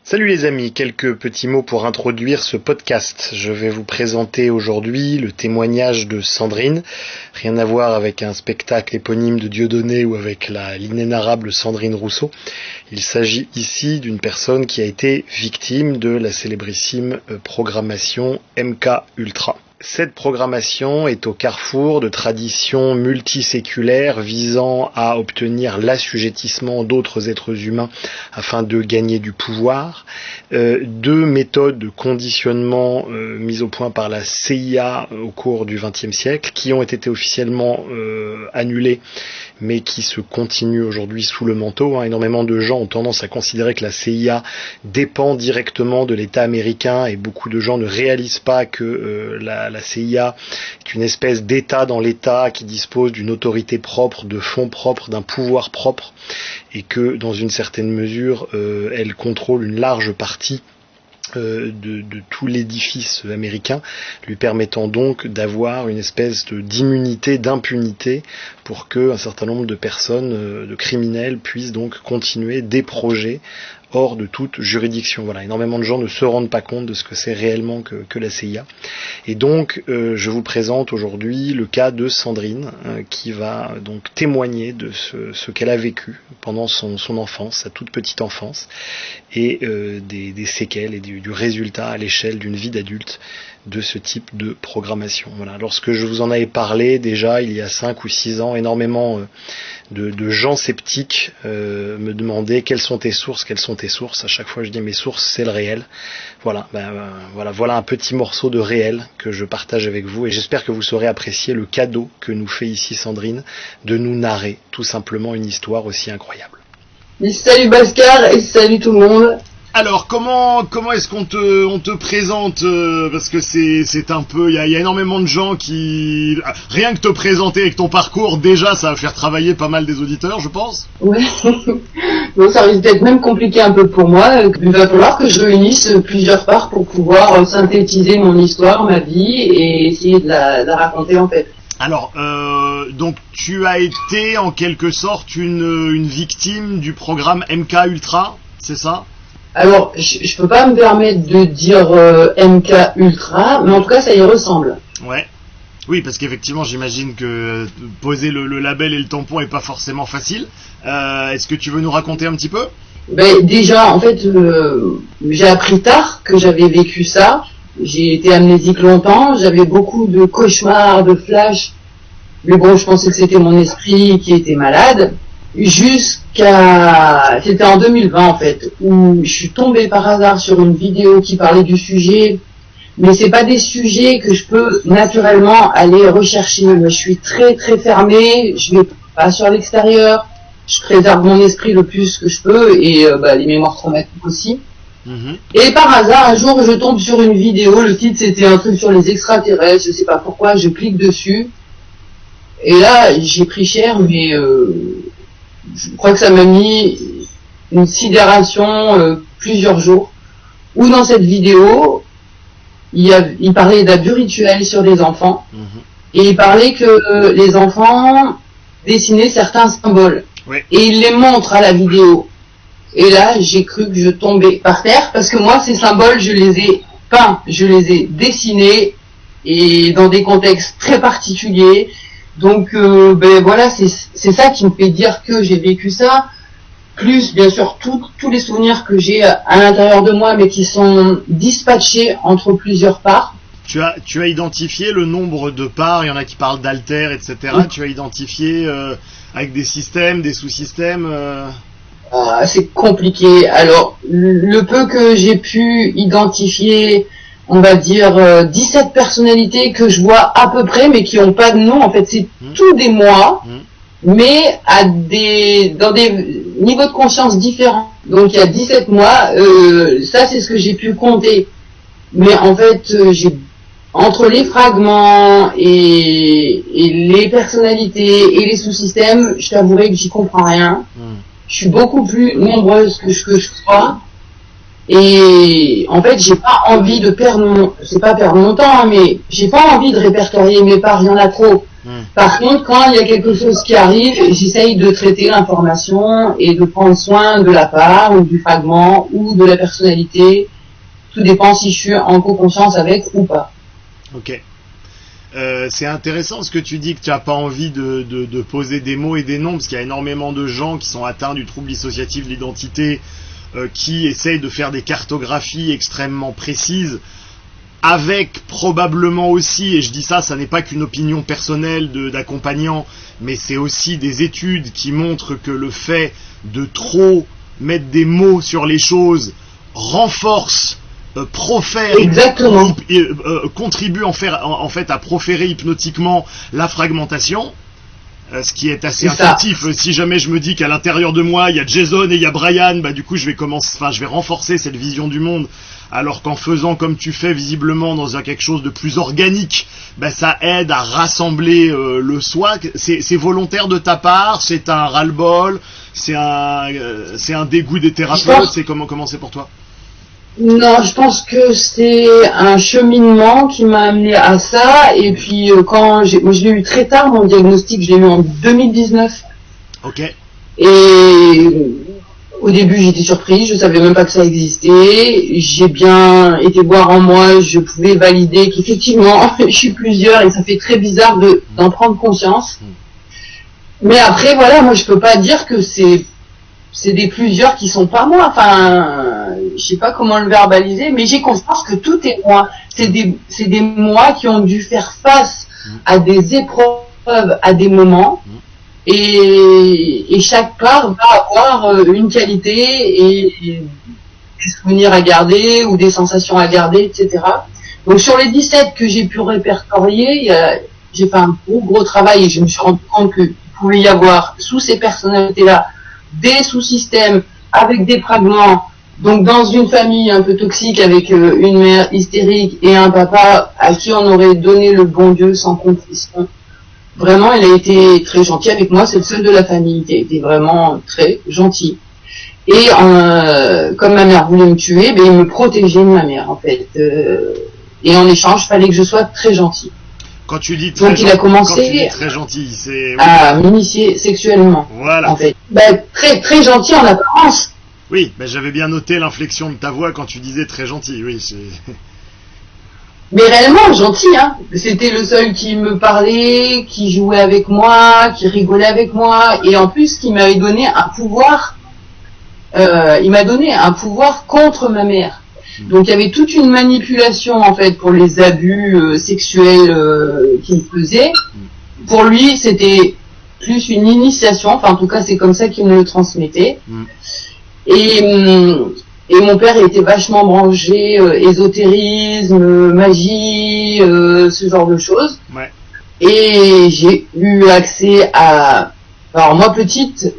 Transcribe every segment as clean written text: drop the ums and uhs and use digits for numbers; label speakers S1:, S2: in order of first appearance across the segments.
S1: Salut les amis, quelques petits mots pour introduire ce podcast. Je vais vous présenter aujourd'hui le témoignage de Sandrine. Rien à voir avec un spectacle éponyme de Dieudonné ou avec l'inénarrable Sandrine Rousseau. Il s'agit ici d'une personne qui a été victime de la célébrissime programmation MK Ultra. Cette programmation est au carrefour de traditions multiséculaires visant à obtenir l'assujettissement d'autres êtres humains afin de gagner du pouvoir. Deux méthodes de conditionnement mises au point par la CIA au cours du XXe siècle qui ont été officiellement annulées mais qui se continuent aujourd'hui sous le manteau. Énormément de gens ont tendance à considérer que la CIA dépend directement de l'État américain et beaucoup de gens ne réalisent pas que la CIA est une espèce d'État dans l'État qui dispose d'une autorité propre, de fonds propres, d'un pouvoir propre et que dans une certaine mesure elle contrôle une large partie de tout l'édifice américain, lui permettant donc d'avoir une espèce d'immunité, d'impunité pour que un certain nombre de personnes, de criminels, puissent donc continuer des projets hors de toute juridiction. Voilà, énormément de gens ne se rendent pas compte de ce que c'est réellement que la CIA. Et donc, je vous présente aujourd'hui le cas de Sandrine, qui va donc témoigner de ce qu'elle a vécu pendant son enfance, sa toute petite enfance, et des séquelles et du résultat à l'échelle d'une vie d'adulte de ce type de programmation. Voilà. Lorsque je vous en avais parlé déjà il y a 5 ou 6 ans, énormément de gens sceptiques me demandaient quelles sont tes sources. À chaque fois je dis mes sources c'est le réel. Voilà un petit morceau de réel que je partage avec vous et j'espère que vous saurez apprécier le cadeau que nous fait ici Sandrine de nous narrer tout simplement une histoire aussi incroyable.
S2: Salut Bhaskar et salut tout le monde.
S1: Alors comment est-ce qu'on te présente parce que c'est un peu il y a énormément de gens qui rien que te présenter avec ton parcours déjà ça va faire travailler pas mal des auditeurs je pense.
S2: Ouais. Bon, ça risque d'être même compliqué un peu pour moi. Il va falloir que je réunisse plusieurs parts pour pouvoir synthétiser mon histoire, ma vie et essayer de la raconter en fait.
S1: Alors, donc tu as été en quelque sorte une victime du programme MK Ultra, c'est ça ?
S2: Alors, je peux pas me permettre de dire MK Ultra, mais en tout cas ça y ressemble.
S1: Ouais. Oui, parce qu'effectivement j'imagine que poser le label et le tampon est pas forcément facile. Est-ce que tu veux nous raconter un petit peu ?
S2: Ben déjà, en fait, j'ai appris tard que j'avais vécu ça. J'ai été amnésique longtemps, j'avais beaucoup de cauchemars, de flashs, mais bon, je pensais que c'était mon esprit qui était malade, c'était en 2020 en fait, où je suis tombée par hasard sur une vidéo qui parlait du sujet, mais c'est pas des sujets que je peux naturellement aller rechercher. Moi, je suis très très fermée, je vais pas sur l'extérieur, je préserve mon esprit le plus que je peux, et les mémoires traumatiques aussi. Et par hasard, un jour, je tombe sur une vidéo, le titre c'était un truc sur les extraterrestres, je sais pas pourquoi, je clique dessus, et là, j'ai pris cher, mais je crois que ça m'a mis une sidération plusieurs jours, où dans cette vidéo, il parlait d'abus rituels sur les enfants, et il parlait que les enfants dessinaient certains symboles, et il les montre à la vidéo. Et là, j'ai cru que je tombais par terre, parce que moi, ces symboles, je les ai peints, je les ai dessinés, et dans des contextes très particuliers. Donc, voilà, c'est ça qui me fait dire que j'ai vécu ça, plus, bien sûr, tous les souvenirs que j'ai à l'intérieur de moi, mais qui sont dispatchés entre plusieurs parts.
S1: Tu as identifié le nombre de parts, il y en a qui parlent d'altères, etc. Tu as identifié avec des systèmes, des sous-systèmes
S2: c'est compliqué. Alors, le peu que j'ai pu identifier, on va dire 17 personnalités que je vois à peu près, mais qui n'ont pas de nom. En fait, c'est tous des moi, mais dans des niveaux de conscience différents. Donc, il y a 17 mois. Ça, c'est ce que j'ai pu compter. Mais en fait, entre les fragments et les personnalités et les sous-systèmes, je t'avouerai que j'y comprends rien. Je suis beaucoup plus nombreuse que je crois. Et en fait, j'ai pas envie de c'est pas perdre mon temps, hein, mais j'ai pas envie de répertorier mes parts, il y en a trop. Par contre, quand il y a quelque chose qui arrive, j'essaye de traiter l'information et de prendre soin de la part ou du fragment ou de la personnalité. Tout dépend si je suis en co-conscience avec ou pas.
S1: Ok. C'est intéressant ce que tu dis, que tu n'as pas envie de poser des mots et des noms, parce qu'il y a énormément de gens qui sont atteints du trouble dissociatif de l'identité, qui essayent de faire des cartographies extrêmement précises, avec probablement aussi, et je dis ça n'est pas qu'une opinion personnelle d'accompagnant, mais c'est aussi des études qui montrent que le fait de trop mettre des mots sur les choses renforce, profère, contribue en fait à proférer hypnotiquement la fragmentation, ce qui est assez intuitif. Si jamais je me dis qu'à l'intérieur de moi il y a Jason et il y a Brian, du coup je vais renforcer cette vision du monde, alors qu'en faisant comme tu fais visiblement dans quelque chose de plus organique, ça aide à rassembler le soi. C'est volontaire de ta part, c'est un ras-le-bol, c'est un dégoût des thérapeutes, c'est comment c'est pour toi?
S2: Non, je pense que c'est un cheminement qui m'a amené à ça. Et puis moi je l'ai eu très tard, mon diagnostic, je l'ai eu en 2019.
S1: Ok.
S2: Et au début j'étais surprise, je savais même pas que ça existait. J'ai bien été voir en moi, je pouvais valider qu'effectivement je suis plusieurs et ça fait très bizarre d'en prendre conscience. Mais après voilà, moi je peux pas dire que c'est des plusieurs qui sont pas moi, enfin, je sais pas comment le verbaliser, mais j'ai conscience que tout est moi. C'est des moi qui ont dû faire face à des épreuves, à des moments, et chaque part va avoir une qualité et des souvenirs à garder ou des sensations à garder, etc. Donc sur les 17 que j'ai pu répertorier, j'ai fait un gros travail et je me suis rendu compte qu'il pouvait y avoir sous ces personnalités-là des sous-systèmes avec des fragments. Donc dans une famille un peu toxique avec une mère hystérique et un papa à qui on aurait donné le bon Dieu sans contrition. Vraiment, il a été très gentil avec moi, c'est le seul de la famille qui a été vraiment très gentil. Et comme ma mère voulait me tuer, il me protégeait de ma mère en fait. Et en échange, il fallait que je sois très gentil.
S1: Quand tu dis très gentil, il a commencé très gentil,
S2: à m'initier sexuellement.
S1: Voilà.
S2: En fait, très très gentil en apparence.
S1: Oui, j'avais bien noté l'inflexion de ta voix quand tu disais très gentil. Oui,
S2: mais réellement gentil, hein. C'était le seul qui me parlait, qui jouait avec moi, qui rigolait avec moi, et en plus qui m'avait donné un pouvoir. Il m'a donné un pouvoir contre ma mère. Donc il y avait toute une manipulation en fait pour les abus sexuels qu'il faisait. Pour lui c'était plus une initiation, enfin en tout cas c'est comme ça qu'il me le transmettait. Et mon père était vachement branché ésotérisme, magie, ce genre de choses.
S1: Ouais.
S2: Et j'ai eu accès à... Alors moi petite,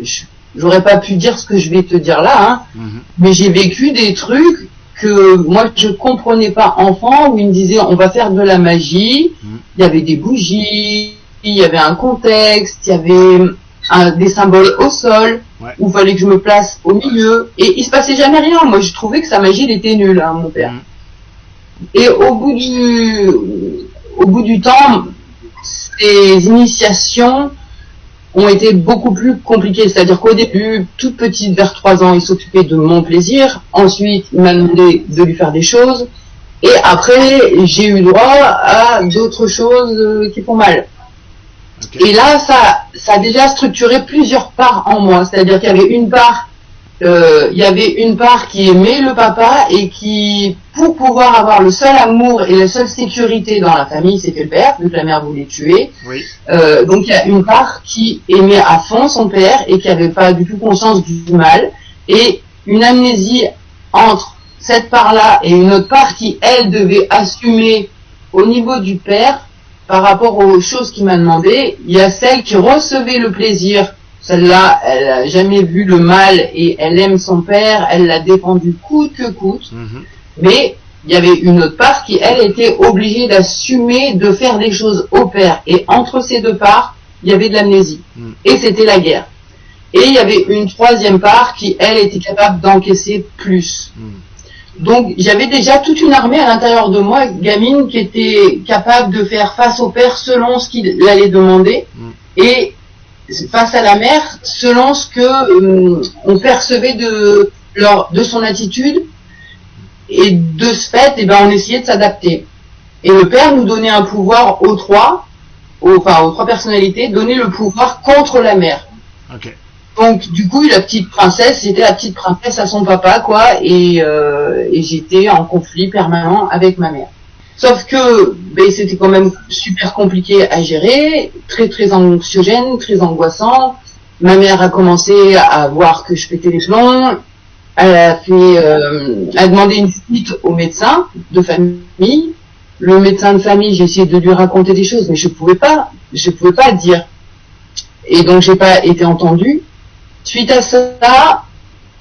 S2: j'aurais pas pu dire ce que je vais te dire là, hein, mais j'ai vécu des trucs que moi je comprenais pas enfant, où il me disait on va faire de la magie, il y avait des bougies, il y avait un contexte, il y avait des symboles au sol, où il fallait que je me place au milieu, et il se passait jamais rien. Moi je trouvais que sa magie elle était nulle, hein, mon père. Et au bout du temps, ces initiations ont été beaucoup plus compliquées. C'est-à-dire qu'au début, toute petite, vers 3 ans, il s'occupait de mon plaisir. Ensuite, il m'a demandé de lui faire des choses. Et après, j'ai eu droit à d'autres choses qui font mal. Okay. Et là, ça a déjà structuré plusieurs parts en moi. C'est-à-dire qu'il y avait une part qui aimait le papa et qui, pour pouvoir avoir le seul amour et la seule sécurité dans la famille, c'était le père, vu que la mère voulait tuer.
S1: Oui.
S2: Donc il y a une part qui aimait à fond son père et qui n'avait pas du tout conscience du mal, et une amnésie entre cette part-là et une autre part qui, elle, devait assumer au niveau du père par rapport aux choses qu'il m'a demandé. Il y a celle qui recevait le plaisir. Celle-là, elle a jamais vu le mal et elle aime son père, elle l'a défendu coûte que coûte. Mais il y avait une autre part qui, elle, était obligée d'assumer de faire des choses au père. Et entre ces deux parts, il y avait de l'amnésie. Et c'était la guerre. Et il y avait une troisième part qui, elle, était capable d'encaisser plus. Donc j'avais déjà toute une armée à l'intérieur de moi, gamine, qui était capable de faire face au père selon ce qu'il allait demander, et face à la mère selon ce que on percevait de son attitude, et de ce fait, on essayait de s'adapter. Et le père nous donnait un pouvoir aux trois personnalités, donnait le pouvoir contre la mère.
S1: Ok.
S2: Donc du coup, la petite princesse, j'étais la petite princesse à son papa, quoi, et j'étais en conflit permanent avec ma mère. Sauf que c'était quand même super compliqué à gérer, très très anxiogène, très angoissant. Ma mère a commencé à voir que je pétais les plombs. Elle a demandé une visite au médecin de famille. Le médecin de famille, j'ai essayé de lui raconter des choses, mais je pouvais pas dire. Et donc j'ai pas été entendue. Suite à ça,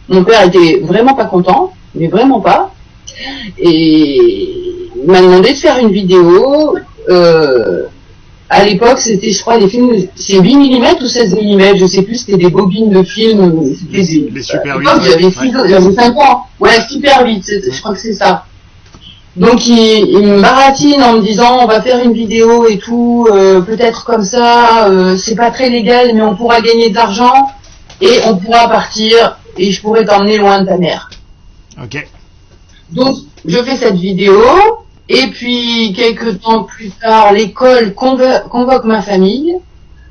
S2: mon père était vraiment pas content, mais vraiment pas. Et il m'a demandé de faire une vidéo. À l'époque, c'était, je crois, des films, c'est 8 mm ou 16 mm, je sais plus, c'était des bobines de films.
S1: Les Super 8.
S2: J'avais 5 ans. Ouais, Super 8, je crois que c'est ça. Donc il me baratine en me disant on va faire une vidéo et tout, peut-être comme ça, c'est pas très légal mais on pourra gagner de l'argent et on pourra partir et je pourrai t'emmener loin de ta mère.
S1: Ok.
S2: Donc je fais cette vidéo et puis quelques temps plus tard l'école convoque ma famille,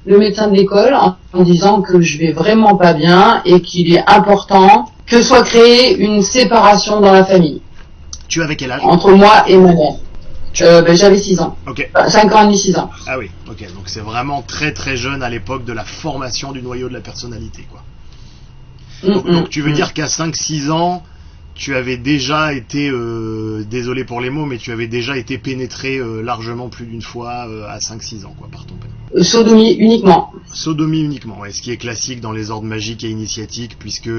S2: le médecin de l'école en disant que je vais vraiment pas bien et qu'il est important que soit créée une séparation dans la famille.
S1: Tu avais quel âge?
S2: Entre moi et ma mère. J'avais 6 ans.
S1: Ok.
S2: 5 ans et demi, 6 ans.
S1: Ah oui, ok. Donc c'est vraiment très très jeune à l'époque de la formation du noyau de la personnalité, quoi. Donc tu veux dire qu'à 5-6 ans, tu avais déjà été, désolé pour les mots, mais tu avais déjà été pénétré largement plus d'une fois à 5-6 ans, quoi, par ton père.
S2: Sodomie uniquement.
S1: Sodomie uniquement, ouais. Ce qui est classique dans les ordres magiques et initiatiques, puisque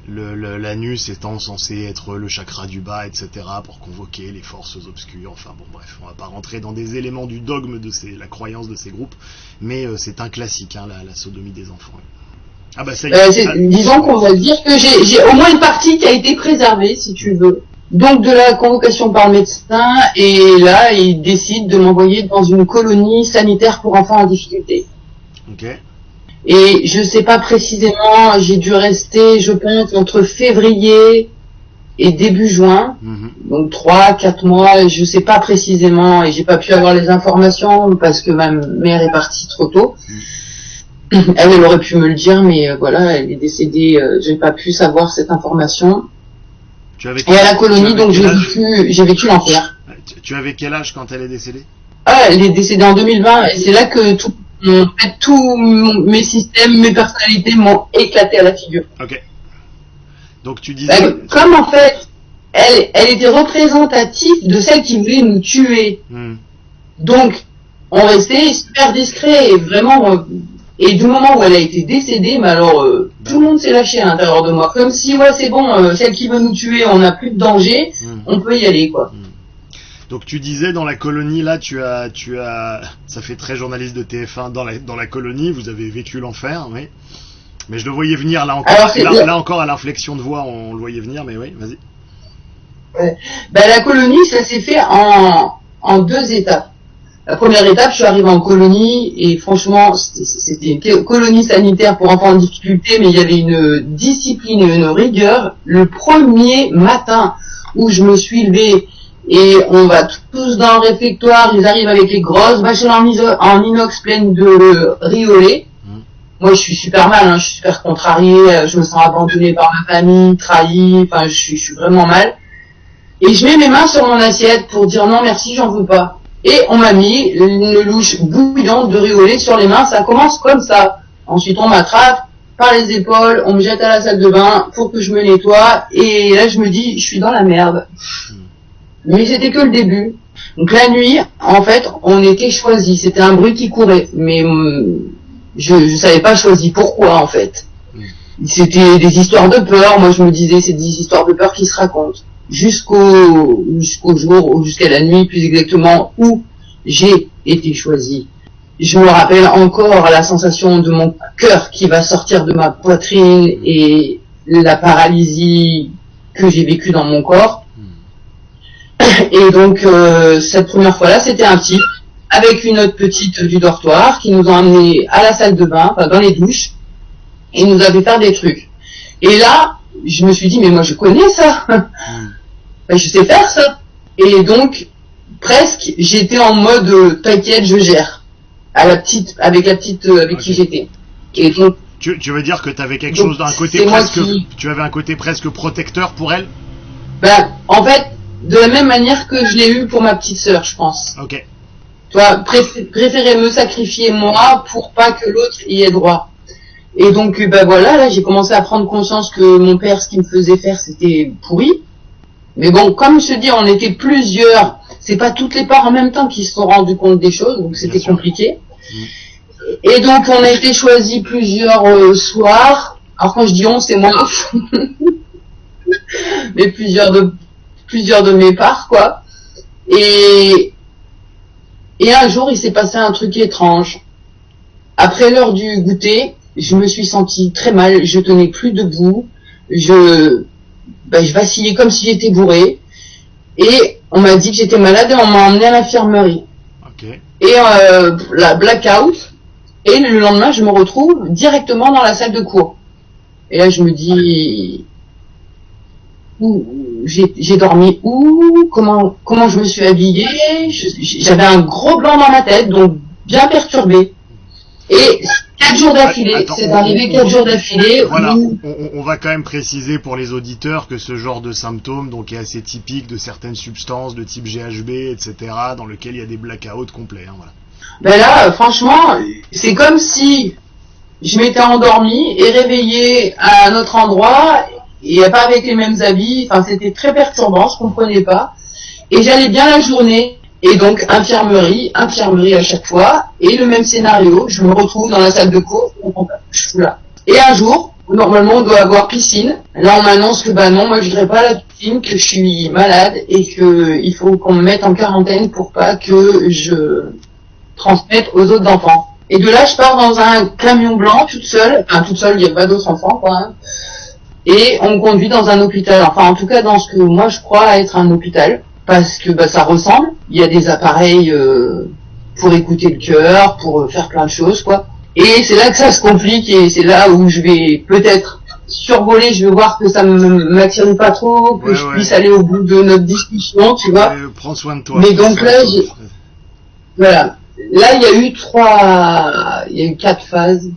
S1: l'anus étant censé être le chakra du bas, etc., pour convoquer les forces obscures. Enfin bon, bref, on va pas rentrer dans des éléments du dogme de la croyance de ces groupes, mais c'est un classique, hein, la sodomie des enfants. Ah bah ça y est.
S2: Disons qu'on va dire que j'ai au moins une partie qui a été préservée, si tu veux. Donc de la convocation par le médecin, et là, il décide de m'envoyer dans une colonie sanitaire pour enfants en difficulté.
S1: Ok.
S2: Et je sais pas précisément, j'ai dû rester, je pense, entre février et début juin, donc 3-4 mois, je sais pas précisément, et j'ai pas pu avoir les informations parce que ma mère est partie trop tôt. Elle aurait pu me le dire, mais voilà, elle est décédée, j'ai pas pu savoir cette information. Et à la colonie, donc j'ai vécu l'enfer.
S1: Tu avais quel âge quand elle est décédée?
S2: Ah, elle est décédée en 2020, et c'est là que tous mes systèmes, mes personnalités m'ont éclaté à la figure.
S1: Ok. Donc tu disais...
S2: Comme en fait, elle était représentative de celle qui voulait nous tuer. Donc, on restait super discret et vraiment... et du moment où elle a été décédée, mais alors tout le monde s'est lâché à l'intérieur de moi. Comme si, ouais, c'est bon, celle qui veut nous tuer, on n'a plus de danger, on peut y aller, quoi.
S1: Donc tu disais dans la colonie là, tu as, ça fait très journaliste de TF1 dans la colonie, vous avez vécu l'enfer, oui. Mais je le voyais venir là encore. Alors, là encore à l'inflexion de voix, on le voyait venir, mais oui, vas-y.
S2: Ouais. La colonie, ça s'est fait en 2 étapes. La première étape, je suis arrivé en colonie et franchement, c'était une colonie sanitaire pour enfants en difficulté, mais il y avait une discipline et une rigueur. Le premier matin où je me suis levée et on va tous dans le réfectoire, ils arrivent avec les grosses machines en inox pleines de riz au lait. Moi, je suis super mal, hein, je suis super contrariée, je me sens abandonnée par ma famille, trahie, enfin, je suis vraiment mal. Et je mets mes mains sur mon assiette pour dire non merci, j'en veux pas. Et on m'a mis une louche bouillante de riz au lait sur les mains, ça commence comme ça. Ensuite, on m'attrape par les épaules, on me jette à la salle de bain pour que je me nettoie, et là, je me dis, je suis dans la merde. Mais c'était que le début. Donc la nuit, en fait, on était choisis. C'était un bruit qui courait, mais je savais pas choisi pourquoi en fait. C'était des histoires de peur. Moi, je me disais, c'est des histoires de peur qui se racontent. Jusqu'au jour, ou jusqu'à la nuit, plus exactement, où j'ai été choisie. Je me rappelle encore la sensation de mon cœur qui va sortir de ma poitrine et la paralysie que j'ai vécue dans mon corps. Et donc, cette première fois-là, c'était un type avec une autre petite du dortoir qui nous ont amenés à la salle de bain, enfin dans les douches, et nous avait fait des trucs. Et là, je me suis dit, mais moi je connais ça, je sais faire ça. Et donc, presque, j'étais en mode t'inquiète, je gère, avec qui j'étais. Et donc,
S1: tu veux dire que tu avais quelque chose d'un côté presque, tu avais un côté presque protecteur pour elle?
S2: Ben, en fait, de la même manière que je l'ai eu pour ma petite sœur, je pense.
S1: Ok.
S2: Toi, préférer me sacrifier moi pour pas que l'autre y ait droit. Et donc, ben voilà, là, j'ai commencé à prendre conscience que mon père, ce qu'il me faisait faire, c'était pourri. Mais bon, comme je te dis, on était plusieurs. C'est pas toutes les parts en même temps qui se sont rendus compte des choses, donc c'était compliqué. Et donc, on a été choisis plusieurs soirs. Alors, quand je dis on, c'est moi. Mais plusieurs de mes parts, quoi. Et un jour, il s'est passé un truc étrange. Après l'heure du goûter, je me suis sentie très mal, je tenais plus debout, je vacillais comme si j'étais bourrée, et on m'a dit que j'étais malade et on m'a emmené à l'infirmerie.
S1: Okay.
S2: Et la blackout, et le lendemain, je me retrouve directement dans la salle de cours. Et là, je me dis... j'ai dormi où, comment je me suis habillée, j'avais un gros blanc dans ma tête, donc bien perturbé. Et 4 jours d'affilée, c'est arrivé 4 jours d'affilée.
S1: Voilà, on va quand même préciser pour les auditeurs que ce genre de symptômes donc est assez typique de certaines substances de type GHB, etc., dans lequel il y a des blackouts complets. Hein, voilà.
S2: Ben là, franchement, c'est comme si je m'étais endormie et réveillée à un autre endroit, et pas avec les mêmes habits, enfin c'était très perturbant, je comprenais pas. Et j'allais bien la journée, et donc infirmerie à chaque fois, et le même scénario, je me retrouve dans la salle de cours, je suis là. Et un jour, normalement on doit avoir piscine, là on m'annonce que bah non, moi je voudrais pas la piscine, que je suis malade, et que il faut qu'on me mette en quarantaine pour pas que je transmette aux autres enfants. Et de là je pars dans un camion blanc, toute seule, il n'y a pas d'autres enfants quoi, hein. Et on me conduit dans un hôpital, enfin en tout cas dans ce que moi je crois être un hôpital, parce que bah ça ressemble, il y a des appareils pour écouter le cœur, pour faire plein de choses quoi. Et c'est là que ça se complique, et c'est là où je vais peut-être survoler, je vais voir que ça m'attire pas trop, que je puisse aller au bout de notre discussion, tu vois.
S1: Prends soin de toi.
S2: Mais donc là, voilà. Là il y a eu 4 phases.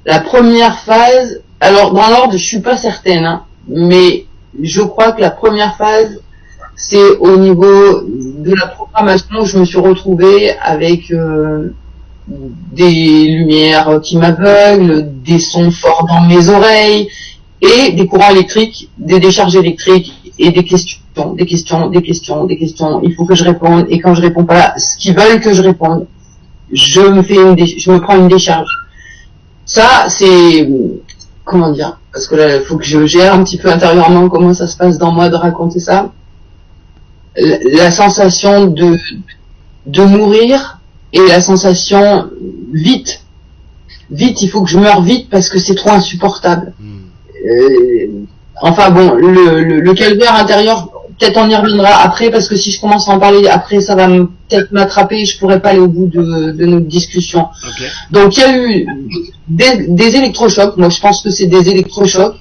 S2: La première phase, alors dans l'ordre, je suis pas certaine, hein, mais je crois que la première phase, c'est au niveau de la programmation où je me suis retrouvée avec des lumières qui m'aveuglent, des sons forts dans mes oreilles, et des courants électriques, des décharges électriques, et des questions. Il faut que je réponde, et quand je réponds pas ce qu'ils veulent que je réponde, je me prends une décharge. Ça, c'est, comment dire, parce que là, il faut que je gère un petit peu intérieurement comment ça se passe dans moi de raconter ça. La sensation de mourir, et la sensation vite, il faut que je meure vite parce que c'est trop insupportable. Enfin bon, le calvaire intérieur, peut-être on y reviendra après, parce que si je commence à en parler après, ça va peut-être m'attraper et je pourrais pas aller au bout de notre discussion.
S1: Okay.
S2: Donc il y a eu des électrochocs, moi je pense que c'est des électrochocs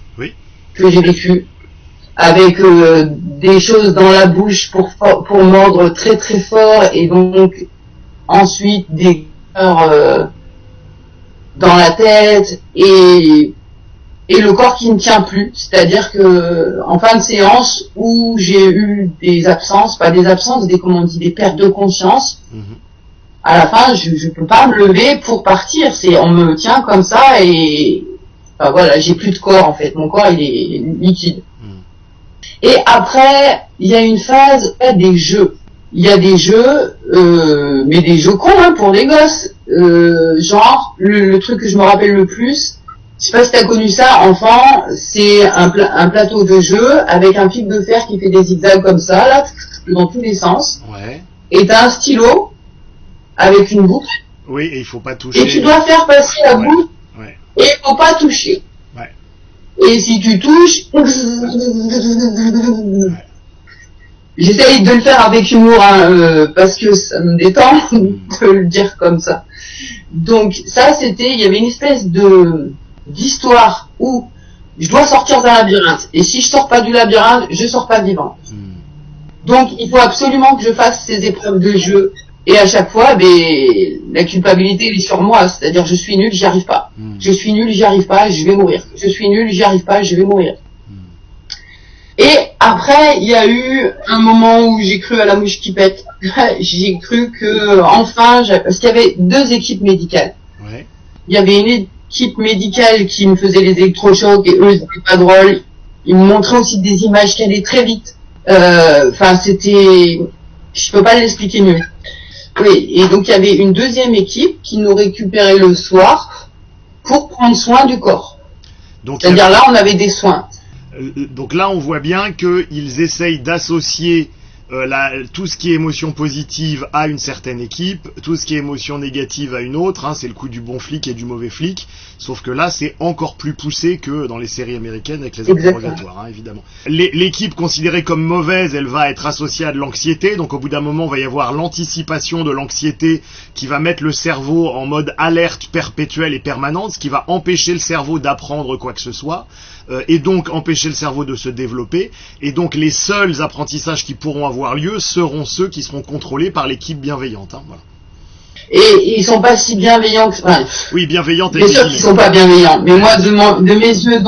S2: que j'ai vécu, avec des choses dans la bouche pour mordre très très fort, et donc ensuite des cœurs dans la tête, et le corps qui ne tient plus, c'est-à-dire que en fin de séance où j'ai eu des absences, des pertes de conscience, à la fin je peux pas me lever pour partir, on me tient comme ça, et enfin voilà, j'ai plus de corps en fait, mon corps il est liquide. Et après il y a une phase des jeux. Il y a des jeux, mais des jeux cons hein, pour les gosses, genre le truc que je me rappelle le plus. Je sais pas si t'as connu ça, enfant, c'est un plateau de jeu avec un fil de fer qui fait des zigzags comme ça, là, dans tous les sens.
S1: Ouais.
S2: Et t'as un stylo avec une boucle.
S1: Oui, et il faut pas toucher.
S2: Et tu dois faire passer la boucle. Ouais. Et il faut pas toucher.
S1: Ouais.
S2: Et si tu touches, J'essaye de le faire avec humour, hein, parce que ça me détend de le dire comme ça. Donc ça, il y avait une espèce d'histoire où je dois sortir d'un labyrinthe. Et si je sors pas du labyrinthe, je sors pas vivant. Donc il faut absolument que je fasse ces épreuves de jeu. Et à chaque fois, la culpabilité elle est sur moi. C'est-à-dire, je suis nul, j'y arrive pas. Je suis nul, j'y arrive pas, je vais mourir. Je suis nul, j'y arrive pas, je vais mourir. Et après, il y a eu un moment où j'ai cru à la mouche qui pète. J'ai cru que, enfin, parce qu'il y avait 2 équipes médicales.
S1: Ouais.
S2: Il y avait une équipe médicale qui me faisait les électrochocs et eux, c'était pas drôle. Ils me montraient aussi des images qui allaient très vite. Enfin, je peux pas l'expliquer mieux. Oui, et donc il y avait une 2e équipe qui nous récupérait le soir pour prendre soin du corps. C'est-à-dire là, on avait des soins.
S1: Donc là, on voit bien qu'ils essayent d'associer tout ce qui est émotion positive à une certaine équipe, tout ce qui est émotion négative à une autre, hein, c'est le coup du bon flic et du mauvais flic, sauf que là c'est encore plus poussé que dans les séries américaines avec les interrogatoires, hein, évidemment. L'équipe considérée comme mauvaise, elle va être associée à de l'anxiété, donc au bout d'un moment il va y avoir l'anticipation de l'anxiété qui va mettre le cerveau en mode alerte perpétuelle et permanente, ce qui va empêcher le cerveau d'apprendre quoi que ce soit, et donc empêcher le cerveau de se développer, et donc les seuls apprentissages qui pourront avoir lieu seront ceux qui seront contrôlés par l'équipe bienveillante. Hein, voilà.
S2: Et ils sont pas si bienveillants que... Enfin,
S1: oui, bienveillante.
S2: Bien sûr qu'ils sont pas bienveillants, mais moi, de mes yeux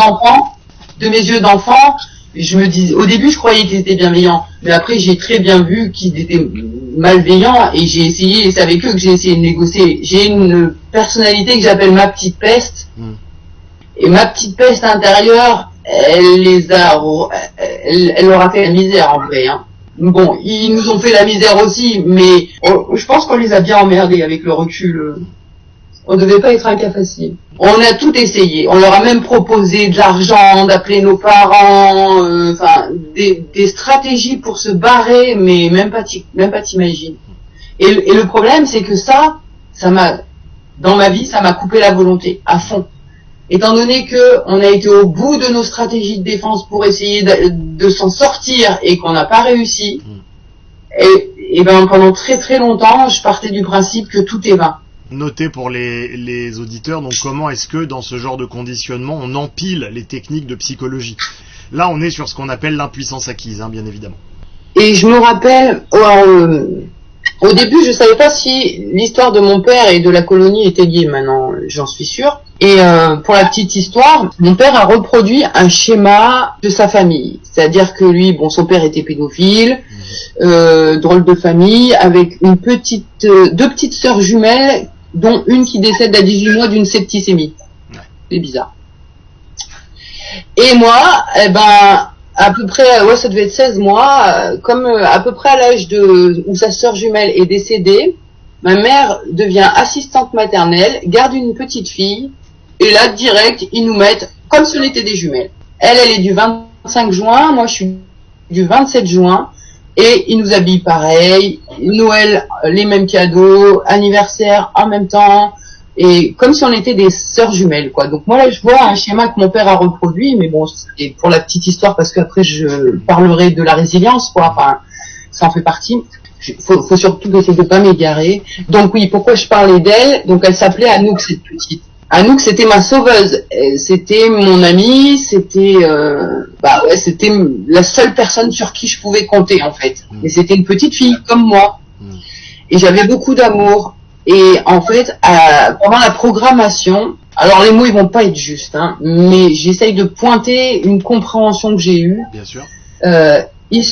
S2: d'enfant, je me dis, au début, je croyais qu'ils étaient bienveillants, mais après, j'ai très bien vu qu'ils étaient malveillants, et j'ai essayé, et c'est avec eux que j'ai essayé de négocier. J'ai une personnalité que j'appelle ma petite peste, et ma petite peste intérieure, elle leur a fait la misère, en vrai, hein. Bon, ils nous ont fait la misère aussi, mais je pense qu'on les a bien emmerdés avec le recul. On devait pas être un cas facile. On a tout essayé. On leur a même proposé de l'argent, d'appeler nos parents, enfin des stratégies pour se barrer, mais même pas t'imagines. Et le problème, c'est que dans ma vie, ça m'a coupé la volonté à fond. Étant donné que on a été au bout de nos stratégies de défense pour essayer de s'en sortir et qu'on n'a pas réussi, et ben pendant très très longtemps, je partais du principe que tout est vain.
S1: Notez pour les auditeurs, donc comment est-ce que dans ce genre de conditionnement, on empile les techniques de psychologie. Là, on est sur ce qu'on appelle l'impuissance acquise, hein, bien évidemment.
S2: Et je me rappelle, au début, je savais pas si l'histoire de mon père et de la colonie était liée. Maintenant, j'en suis sûre. Et pour la petite histoire, mon père a reproduit un schéma de sa famille. C'est-à-dire que lui, son père était pédophile, drôle de famille, avec deux petites sœurs jumelles, dont une qui décède à 18 mois d'une septicémie. C'est bizarre. Et moi, à peu près, ça devait être 16 mois, comme à peu près à l'âge où sa sœur jumelle est décédée, ma mère devient assistante maternelle, garde une petite fille, et là, direct, ils nous mettent comme si on était des jumelles. Elle est du 25 juin, moi je suis du 27 juin, et ils nous habillent pareil, Noël, les mêmes cadeaux, anniversaire en même temps, et comme si on était des sœurs jumelles, quoi. Donc moi là, je vois un schéma que mon père a reproduit, mais bon, c'est pour la petite histoire, parce qu'après je parlerai de la résilience, quoi. Enfin, ça en fait partie. Faut surtout essayer de pas m'égarer. Donc oui, pourquoi je parlais d'elle? Donc elle s'appelait Anouk, cette petite. Anouk, c'était ma sauveuse. C'était mon amie, c'était c'était la seule personne sur qui je pouvais compter, en fait. Et c'était une petite fille comme moi. Et j'avais beaucoup d'amour. Et en fait, pendant la programmation, alors les mots ils vont pas être justes, hein, mais j'essaye de pointer une compréhension que j'ai eue.
S1: Bien sûr.
S2: Ils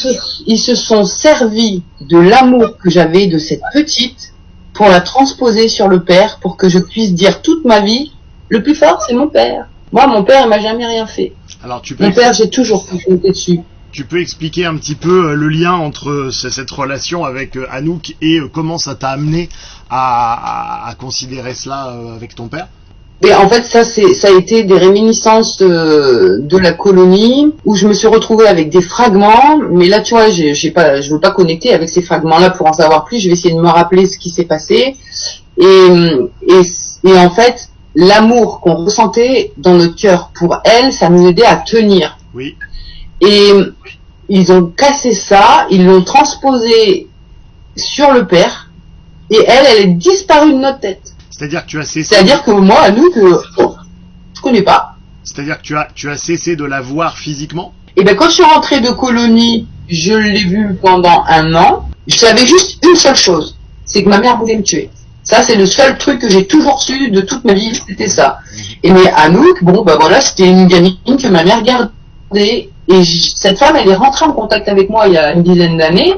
S2: se sont servis de l'amour que j'avais de cette petite pour la transposer sur le père, pour que je puisse dire toute ma vie, le plus fort c'est mon père. Moi, mon père, il m'a jamais rien fait.
S1: Alors,
S2: mon père, j'ai toujours pu compter dessus.
S1: Tu peux expliquer un petit peu le lien entre cette relation avec Anouk et comment ça t'a amené à considérer cela avec ton père?
S2: Et en fait, ça a été des réminiscences de la colonie où je me suis retrouvée avec des fragments. Mais là, tu vois, je veux pas connecter avec ces fragments-là pour en savoir plus. Je vais essayer de me rappeler ce qui s'est passé. Et en fait, l'amour qu'on ressentait dans notre cœur pour elle, ça nous aidait à tenir.
S1: Oui.
S2: Et ils ont cassé ça, ils l'ont transposé sur le père, et elle est disparue de notre tête.
S1: C'est-à-dire que tu as cessé.
S2: C'est-à-dire que moi, Anouk, je connais pas.
S1: C'est-à-dire que tu as cessé de la voir physiquement?
S2: Et ben quand je suis rentrée de colonie, je l'ai vue pendant 1 an. Je savais juste une seule chose, c'est que ma mère voulait me tuer. Ça, c'est le seul truc que j'ai toujours su de toute ma vie, c'était ça. Et mais Anouk, bon, bah voilà, c'était une gamine que ma mère gardait. Et cette femme, elle est rentrée en contact avec moi il y a une dizaine d'années,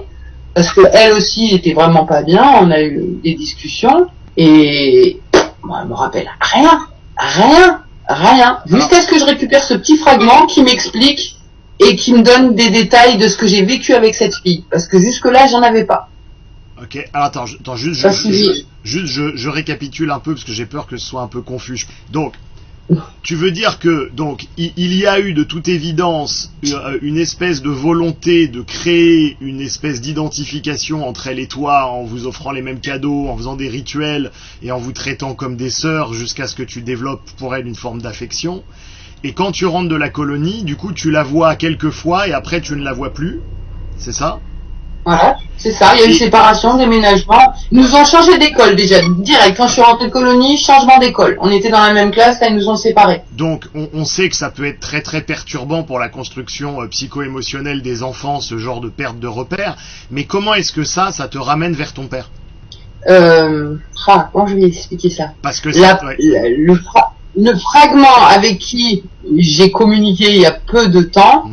S2: parce que elle aussi était vraiment pas bien. On a eu des discussions et moi, elle me rappelle rien, jusqu'à ce que je récupère ce petit fragment qui m'explique et qui me donne des détails de ce que j'ai vécu avec cette fille, parce que jusque-là, j'en avais pas.
S1: Ok, alors attends, juste je récapitule un peu parce que j'ai peur que ce soit un peu confus. Donc, tu veux dire que donc il y a eu de toute évidence une espèce de volonté de créer une espèce d'identification entre elle et toi en vous offrant les mêmes cadeaux, en faisant des rituels et en vous traitant comme des sœurs jusqu'à ce que tu développes pour elle une forme d'affection. Et quand tu rentres de la colonie, du coup tu la vois quelques fois et après tu ne la vois plus, c'est ça?
S2: Voilà, c'est ça, il y a eu séparation, déménagement. Ils nous ont changé d'école déjà, direct. Quand je suis rentrée de colonie, changement d'école. On était dans la même classe, là ils nous ont séparés.
S1: Donc on sait que ça peut être très très perturbant pour la construction psycho-émotionnelle des enfants, ce genre de perte de repères. Mais comment est-ce que ça te ramène vers ton père?
S2: Comment je vais expliquer ça?
S1: Parce que
S2: le fragment avec qui j'ai communiqué il y a peu de temps,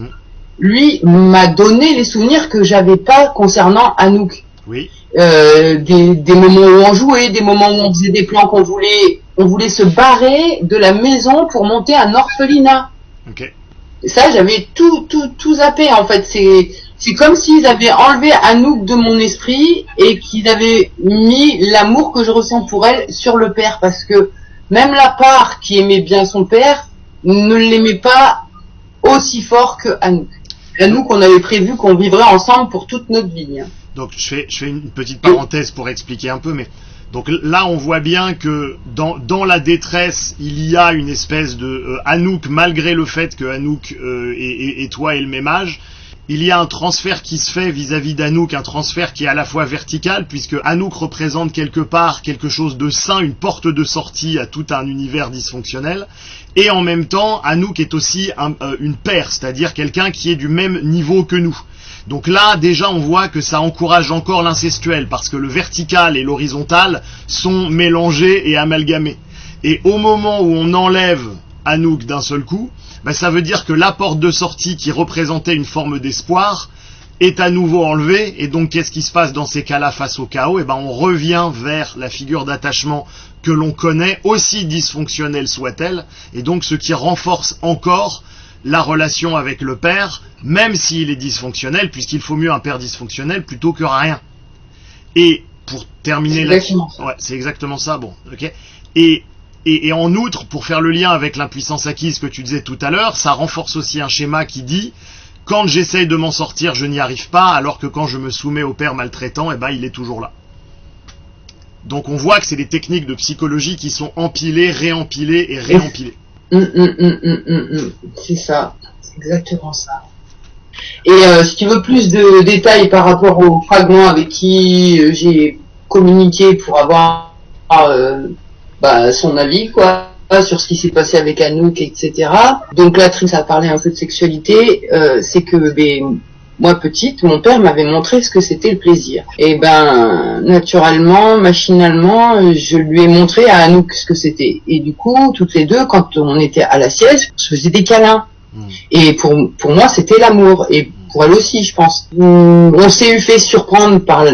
S2: lui m'a donné les souvenirs que j'avais pas concernant Anouk.
S1: Oui.
S2: Des moments où on jouait, des moments où on faisait des plans on voulait se barrer de la maison pour monter un orphelinat.
S1: Ok.
S2: Et ça, j'avais tout zappé, en fait. C'est comme s'ils avaient enlevé Anouk de mon esprit et qu'ils avaient mis l'amour que je ressens pour elle sur le père, parce que même la part qui aimait bien son père ne l'aimait pas aussi fort que Anouk. Anouk, on avait prévu qu'on vivrait ensemble pour toute notre vie.
S1: Donc je fais une petite parenthèse pour expliquer un peu, mais donc là on voit bien que dans la détresse il y a une espèce de Anouk, malgré le fait que Anouk et toi aient le même âge, il y a un transfert qui se fait vis-à-vis d'Anouk, un transfert qui est à la fois vertical, puisque Anouk représente quelque part quelque chose de sain, une porte de sortie à tout un univers dysfonctionnel, et en même temps Anouk est aussi une paire, c'est-à-dire quelqu'un qui est du même niveau que nous. Donc là, déjà, on voit que ça encourage encore l'incestuel, parce que le vertical et l'horizontal sont mélangés et amalgamés. Et au moment où on enlève Anouk d'un seul coup, ça veut dire que la porte de sortie qui représentait une forme d'espoir est à nouveau enlevée, et donc qu'est-ce qui se passe dans ces cas-là face au chaos? On revient vers la figure d'attachement que l'on connaît, aussi dysfonctionnelle soit-elle, et donc ce qui renforce encore la relation avec le père, même s'il est dysfonctionnel, puisqu'il faut mieux un père dysfonctionnel plutôt que rien. Et pour terminer là-dessus, ouais, c'est exactement ça, bon, ok. Et en outre, pour faire le lien avec l'impuissance acquise que tu disais tout à l'heure, ça renforce aussi un schéma qui dit « Quand j'essaye de m'en sortir, je n'y arrive pas, alors que quand je me soumets au père maltraitant, il est toujours là. » Donc on voit que c'est des techniques de psychologie qui sont empilées, réempilées et réempilées.
S2: C'est ça, c'est exactement ça. Et si tu veux plus de détails par rapport aux fragments avec qui j'ai communiqué pour avoir son avis, quoi, sur ce qui s'est passé avec Anouk, etc. Donc là, Trix a parlé un peu de sexualité, c'est que moi petite, mon père m'avait montré ce que c'était le plaisir. Et naturellement, machinalement, je lui ai montré à Anouk ce que c'était. Et du coup, toutes les deux, quand on était à la sieste, on se faisait des câlins. Et pour moi, c'était l'amour. Et pour elle aussi, je pense. On s'est fait surprendre par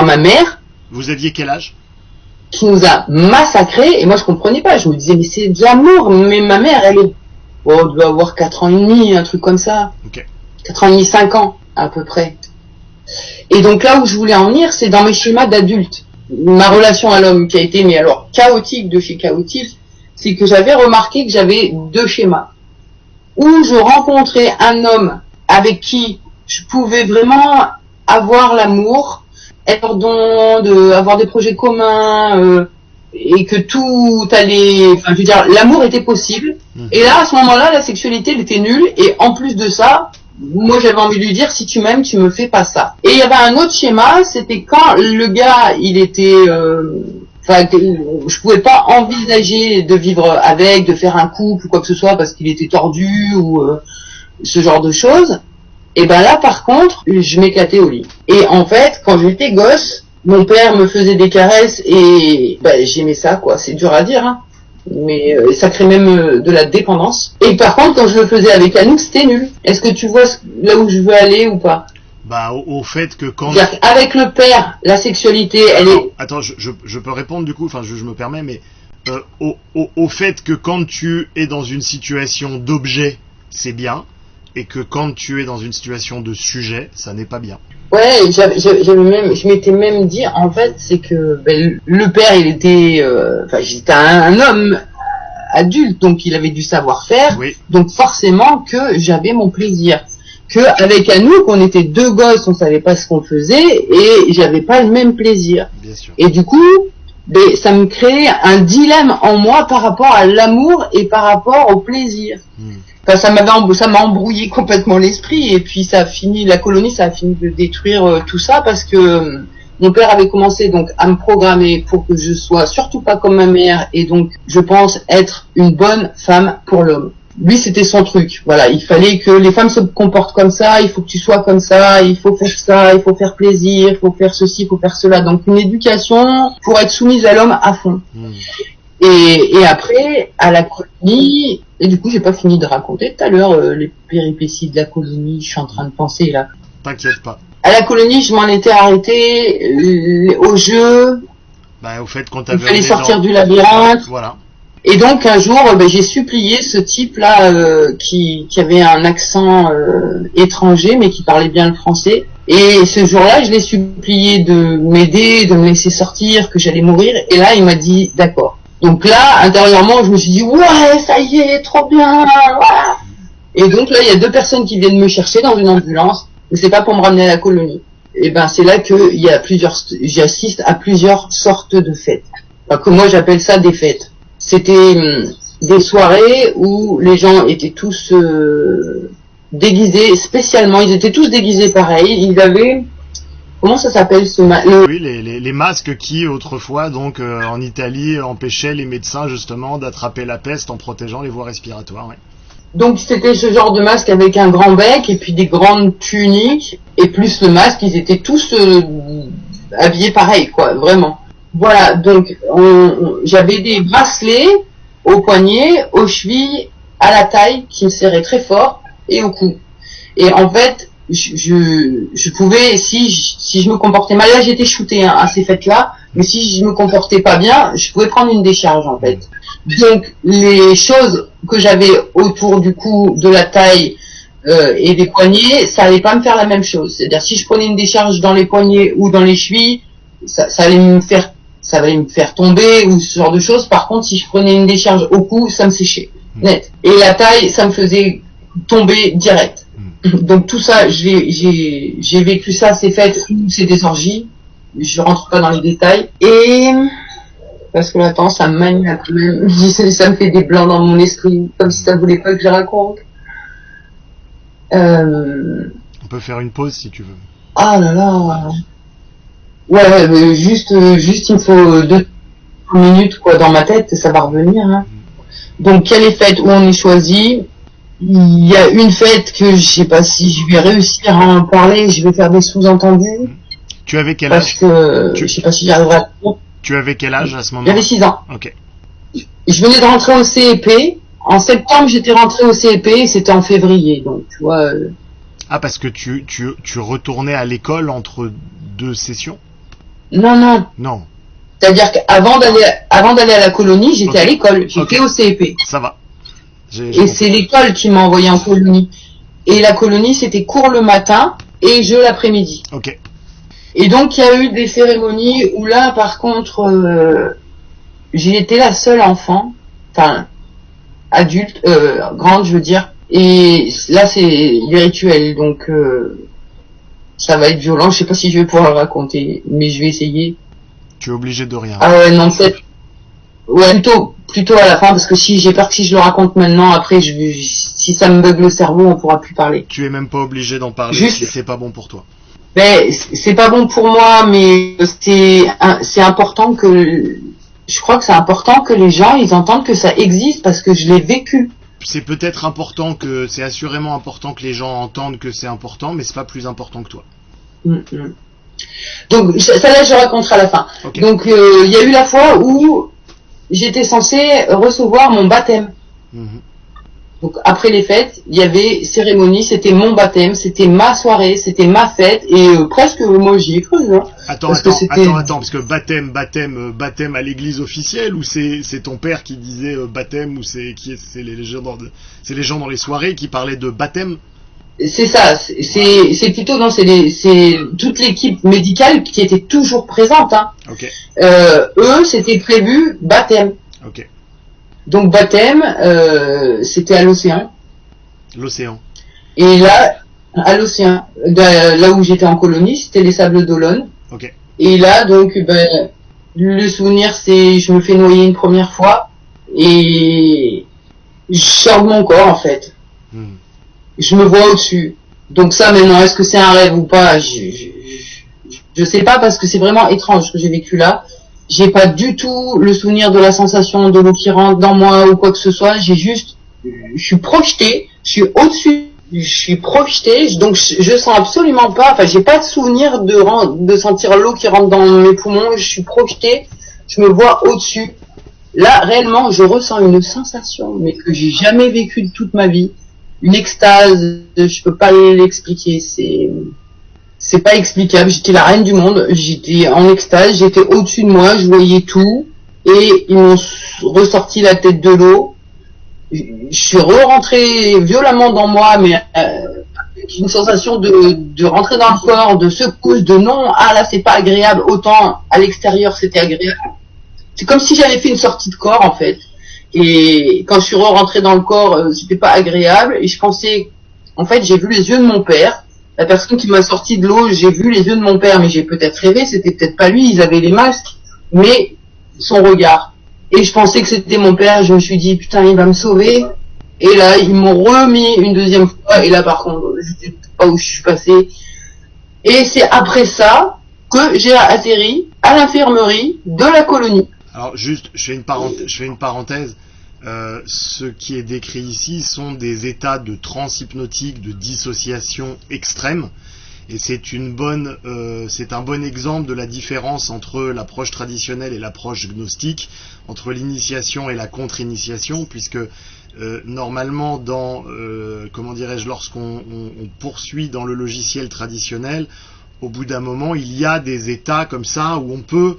S2: ma mère.
S1: Vous aviez quel âge?
S2: Qui nous a massacrés, et moi je comprenais pas, je me disais mais c'est de l'amour, mais ma mère elle doit avoir 4 ans et demi, un truc comme ça.
S1: Okay.
S2: 4 ans et demi, 5 ans à peu près. Et donc là où je voulais en venir, c'est dans mes schémas d'adulte. Ma relation à l'homme qui a été chaotique de chez chaotique, c'est que j'avais remarqué que j'avais 2 schémas. Où je rencontrais un homme avec qui je pouvais vraiment avoir l'amour, avoir des projets communs, et que tout allait, je veux dire, l'amour était possible. Et là, à ce moment-là, la sexualité, elle était nulle, et en plus de ça, moi j'avais envie de lui dire, si tu m'aimes, tu me fais pas ça. Et il y avait un autre schéma, c'était quand le gars, il était, enfin, je pouvais pas envisager de vivre avec, de faire un couple ou quoi que ce soit parce qu'il était tordu ou ce genre de choses. Et ben là, par contre, je m'éclatais au lit. Et en fait, quand j'étais gosse, mon père me faisait des caresses et ben, j'aimais ça, quoi. C'est dur à dire, hein. Mais ça crée même de la dépendance. Et par contre, quand je le faisais avec Anouk, c'était nul. Est-ce que tu vois là où je veux aller ou pas?
S1: Bah, au fait que quand...
S2: Avec le père, la sexualité, elle est...
S1: Attends, je peux répondre du coup, enfin je me permets, mais au fait que quand tu es dans une situation d'objet, c'est bien, et que quand tu es dans une situation de sujet, ça n'est pas bien.
S2: Ouais, je m'étais même dit, en fait, c'est que ben, le père, il était... Enfin, j'étais un homme adulte, donc il avait du savoir-faire,
S1: oui.
S2: Donc forcément que j'avais mon plaisir. Que avec Anouk, on était deux gosses, on savait pas ce qu'on faisait et j'avais pas le même plaisir.
S1: Bien sûr.
S2: Et du coup, ben, ça me créait un dilemme en moi par rapport à l'amour et par rapport au plaisir. Enfin, ça m'a embrouillé complètement l'esprit et puis ça a fini, la colonie, ça a fini de détruire tout ça parce que mon père avait commencé donc à me programmer pour que je sois surtout pas comme ma mère et donc je pense être une bonne femme pour l'homme. Lui, c'était son truc. Voilà, il fallait que les femmes se comportent comme ça, il faut que tu sois comme ça, il faut faire ça, il faut faire plaisir, il faut faire ceci, il faut faire cela. Donc une éducation pour être soumise à l'homme à fond. Et après, à la colonie, et du coup, j'ai pas fini de raconter tout à l'heure les péripéties de la colonie, je suis en train de penser là.
S1: T'inquiète pas.
S2: À la colonie, je m'en étais arrêtée au jeu.
S1: Bah, au fait, quand
S2: il fallait sortir du labyrinthe.
S1: Voilà.
S2: Et donc un jour, j'ai supplié ce type-là qui avait un accent étranger, mais qui parlait bien le français. Et ce jour-là, je l'ai supplié de m'aider, de me laisser sortir, que j'allais mourir. Et là, il m'a dit d'accord. Donc là, intérieurement, je me suis dit ouais, ça y est, trop bien. Ouais. Et donc là, il y a deux personnes qui viennent me chercher dans une ambulance. Mais c'est pas pour me ramener à la colonie. Et ben c'est là que il y a j'assiste à plusieurs sortes de fêtes. Enfin, que moi j'appelle ça des fêtes. C'était des soirées où les gens étaient tous déguisés spécialement, ils étaient tous déguisés pareil, ils avaient... Comment ça s'appelle ce masque?
S1: Oui, les masques qui, autrefois, donc en Italie, empêchaient les médecins justement d'attraper la peste en protégeant les voies respiratoires. Ouais.
S2: Donc c'était ce genre de masque avec un grand bec et puis des grandes tuniques, et plus le masque, ils étaient tous habillés pareil, quoi, vraiment. Voilà, donc j'avais des bracelets aux poignets, aux chevilles, à la taille qui me serraient très fort et au cou. Et en fait, je pouvais, si je me comportais mal, là j'étais shootée à ces fêtes-là, mais si je me comportais pas bien, je pouvais prendre une décharge en fait. Donc les choses que j'avais autour du cou, de la taille et des poignets, ça allait pas me faire la même chose. C'est-à-dire si je prenais une décharge dans les poignets ou dans les chevilles, ça allait me faire tomber ou ce genre de choses. Par contre, si je prenais une décharge au cou, ça me séchait, net. Et la taille, ça me faisait tomber direct. Donc tout ça, j'ai vécu ça, ces fêtes où c'est des orgies. Je rentre pas dans les détails. Et parce que attends, ça me manie quand même. Ça me fait des blancs dans mon esprit, comme si ça voulait pas que je raconte.
S1: On peut faire une pause si tu veux.
S2: Ah là là. Ouais, mais juste il me faut 2 minutes quoi dans ma tête, ça va revenir. Hein. Donc quelle est fête où on est choisi? Il y a une fête que je sais pas si je vais réussir à en parler, je vais faire des sous-entendus.
S1: Tu avais quel âge?
S2: Parce que je sais pas si j'y arriverai à...
S1: Tu avais quel âge à ce moment?
S2: J'avais 6 ans.
S1: Ok.
S2: Je venais de rentrer au CEP. En septembre, j'étais rentré au CEP et c'était en février, donc tu vois.
S1: Ah, parce que tu retournais à l'école entre 2 sessions?
S2: Non.
S1: Non.
S2: C'est-à-dire qu'avant d'aller à la colonie, j'étais à l'école. J'étais au CEP.
S1: Ça va.
S2: Et c'est l'école qui m'a envoyé en colonie. Et la colonie, c'était cours le matin et jeu l'après-midi.
S1: Ok.
S2: Et donc, il y a eu des cérémonies où là, par contre, j'ai été la seule enfant, enfin, adulte, grande, je veux dire. Et là, c'est les rituels, donc ça va être violent. Je sais pas si je vais pouvoir le raconter, mais je vais essayer.
S1: Tu es obligé de rien.
S2: Ah ouais, non, peut-être. Ouais, plutôt à la fin, parce que j'ai peur que si je le raconte maintenant, après, si ça me bug le cerveau, on pourra plus parler.
S1: Tu es même pas obligé d'en parler si c'est pas bon pour toi.
S2: Ben, c'est pas bon pour moi, mais c'est important je crois que c'est important que les gens, ils entendent que ça existe, parce que je l'ai vécu.
S1: C'est assurément important que les gens entendent que c'est important, mais c'est pas plus important que toi.
S2: Donc, ça là, je raconterai à la fin. Okay. Donc, il y a eu la fois où j'étais censée recevoir mon baptême. Donc après les fêtes, il y avait cérémonie, c'était mon baptême, c'était ma soirée, c'était ma fête, et presque moi j'y ai cru. Hein,
S1: attends, parce que baptême à l'église officielle, ou c'est ton père qui disait baptême, ou c'est les gens dans les soirées qui parlaient de baptême?
S2: C'est ça, c'est plutôt non, c'est toute l'équipe médicale qui était toujours présente. Hein.
S1: Okay.
S2: Eux, c'était prévu baptême.
S1: Ok.
S2: Donc baptême, c'était à l'océan.
S1: L'océan.
S2: Et là, à l'océan, là où j'étais en colonie, c'était les Sables d'Olonne.
S1: Ok.
S2: Et là, donc, le souvenir, c'est, je me fais noyer une première fois et je sors de mon corps en fait. Je me vois au-dessus. Donc ça, maintenant, est-ce que c'est un rêve ou pas? Je sais pas, parce que c'est vraiment étrange ce que j'ai vécu là. J'ai pas du tout le souvenir de la sensation de l'eau qui rentre dans moi ou quoi que ce soit. Je suis projeté, je suis au-dessus, je suis projeté, donc je sens absolument pas, enfin j'ai pas de souvenir de sentir l'eau qui rentre dans mes poumons. Je suis projeté, je me vois au-dessus. Là, réellement, je ressens une sensation, mais que j'ai jamais vécue de toute ma vie. Une extase, je peux pas l'expliquer, c'est pas explicable. J'étais la reine du monde, j'étais en extase, j'étais au-dessus de moi, je voyais tout, et ils m'ont ressorti la tête de l'eau. Je suis re-rentré violemment dans moi, mais avec une sensation de rentrer dans le corps, de secousse, de non, ah là c'est pas agréable, autant à l'extérieur c'était agréable. C'est comme si j'avais fait une sortie de corps en fait. Et quand je suis re-rentré dans le corps, c'était pas agréable, et je pensais, en fait j'ai vu les yeux de mon père. La personne qui m'a sorti de l'eau, j'ai vu les yeux de mon père, mais j'ai peut-être rêvé, c'était peut-être pas lui, ils avaient les masques, mais son regard. Et je pensais que c'était mon père, je me suis dit, putain, il va me sauver. Et là, ils m'ont remis une deuxième fois, et là, par contre, je sais pas où je suis passé. Et c'est après ça que j'ai atterri à l'infirmerie de la colonie.
S1: Alors, juste, je fais une parenthèse. Ce qui est décrit ici sont des états de transe hypnotique, de dissociation extrême, et c'est un bon exemple de la différence entre l'approche traditionnelle et l'approche gnostique, entre l'initiation et la contre-initiation, puisque normalement lorsqu'on poursuit dans le logiciel traditionnel, au bout d'un moment il y a des états comme ça où on peut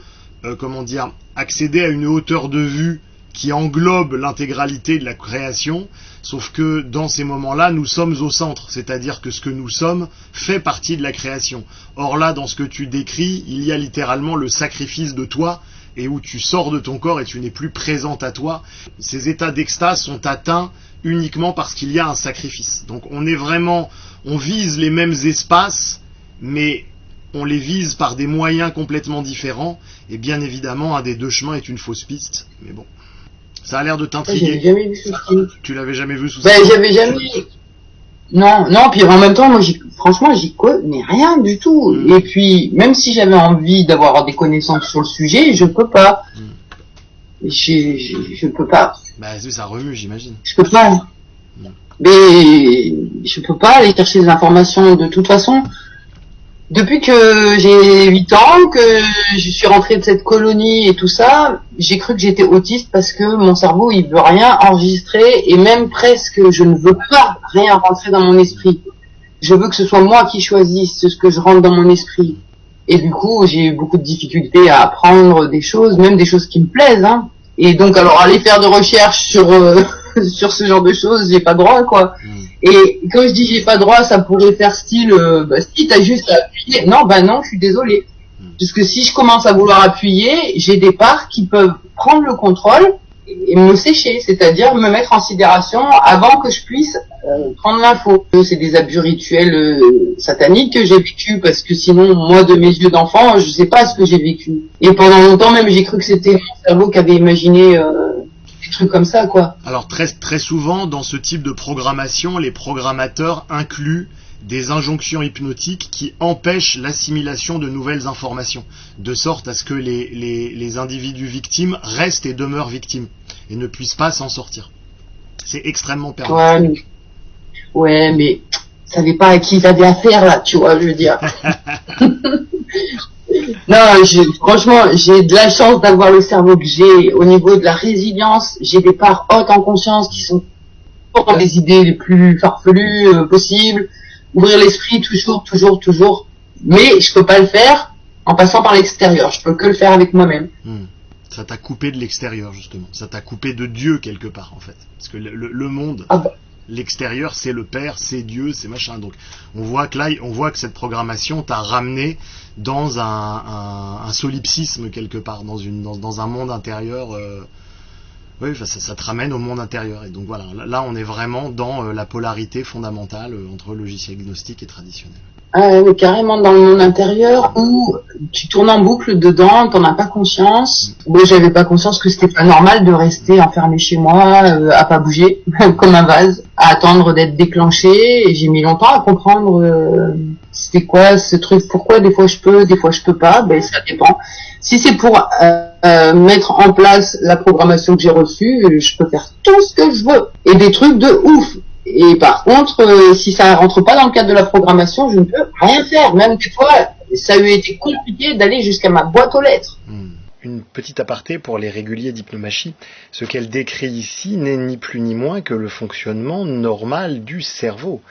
S1: accéder à une hauteur de vue qui englobe l'intégralité de la création, sauf que dans ces moments-là, nous sommes au centre, c'est-à-dire que ce que nous sommes fait partie de la création. Or là, dans ce que tu décris, il y a littéralement le sacrifice de toi, et où tu sors de ton corps et tu n'es plus présente à toi. Ces états d'extase sont atteints uniquement parce qu'il y a un sacrifice. Donc on vise les mêmes espaces, mais on les vise par des moyens complètement différents, et bien évidemment, un des deux chemins est une fausse piste, mais bon. Ça a l'air de t'intriguer.
S2: J'avais jamais vu sous style.
S1: Tu l'avais jamais vu sous
S2: style? J'avais jamais. Non, puis en même temps, moi, franchement, j'y connais rien du tout. Et puis, même si j'avais envie d'avoir des connaissances sur le sujet, je peux pas. Je peux pas.
S1: Ça remue, j'imagine.
S2: Je peux pas. Mais je peux pas aller chercher des informations de toute façon. Depuis que j'ai 8 ans, que je suis rentrée de cette colonie et tout ça, j'ai cru que j'étais autiste parce que mon cerveau, il veut rien enregistrer, et même presque, je ne veux pas rien rentrer dans mon esprit. Je veux que ce soit moi qui choisisse ce que je rentre dans mon esprit. Et du coup, j'ai eu beaucoup de difficultés à apprendre des choses, même des choses qui me plaisent, hein. Et donc, alors, aller faire de recherche sur ce genre de choses, j'ai pas droit, quoi. Et quand je dis j'ai pas droit, ça pourrait faire style, si t'as juste à appuyer. Non, non, je suis désolée. Parce que si je commence à vouloir appuyer, j'ai des parts qui peuvent prendre le contrôle et me sécher, c'est-à-dire me mettre en sidération avant que je puisse prendre l'info. C'est des abus rituels sataniques que j'ai vécu, parce que sinon, moi, de mes yeux d'enfant, je sais pas ce que j'ai vécu. Et pendant longtemps, même, j'ai cru que c'était mon cerveau qui avait imaginé des trucs comme ça, quoi.
S1: Alors très souvent, dans ce type de programmation, les programmateurs incluent des injonctions hypnotiques qui empêchent l'assimilation de nouvelles informations, de sorte à ce que les individus victimes restent et demeurent victimes, et ne puissent pas s'en sortir. C'est extrêmement pervers.
S2: Ouais, mais ça savait pas à qui ils avaient affaire, là, tu vois, je veux dire. Non, franchement, j'ai de la chance d'avoir le cerveau que j'ai. Au niveau de la résilience, j'ai des parts hautes en conscience qui sont pour les idées les plus farfelues possibles. Ouvrir l'esprit, toujours. Mais je peux pas le faire en passant par l'extérieur. Je peux que le faire avec moi-même.
S1: Ça t'a coupé de l'extérieur, justement. Ça t'a coupé de Dieu, quelque part, en fait. Parce que le monde... L'extérieur, c'est le Père, c'est Dieu, c'est machin. Donc, on voit que cette programmation t'a ramené dans un solipsisme quelque part, dans un monde intérieur. Oui, ça te ramène au monde intérieur. Et donc voilà, là, on est vraiment dans la polarité fondamentale entre logiciel agnostique et traditionnel.
S2: Mais carrément dans le monde intérieur où tu tournes en boucle dedans, t'en as pas conscience. Moi, j'avais pas conscience que c'était pas normal de rester enfermé chez moi, à pas bouger, comme un vase, à attendre d'être déclenché. Et j'ai mis longtemps à comprendre c'était quoi ce truc, pourquoi des fois je peux pas. Ben ça dépend. Si c'est pour mettre en place la programmation que j'ai reçue, je peux faire tout ce que je veux et des trucs de ouf. Et par contre, si ça rentre pas dans le cadre de la programmation, je ne peux rien faire. Même des fois, ça a eu été compliqué d'aller jusqu'à ma boîte aux lettres.
S1: Une petite aparté pour les réguliers d'hypnomachie. Ce qu'elle décrit ici n'est ni plus ni moins que le fonctionnement normal du cerveau.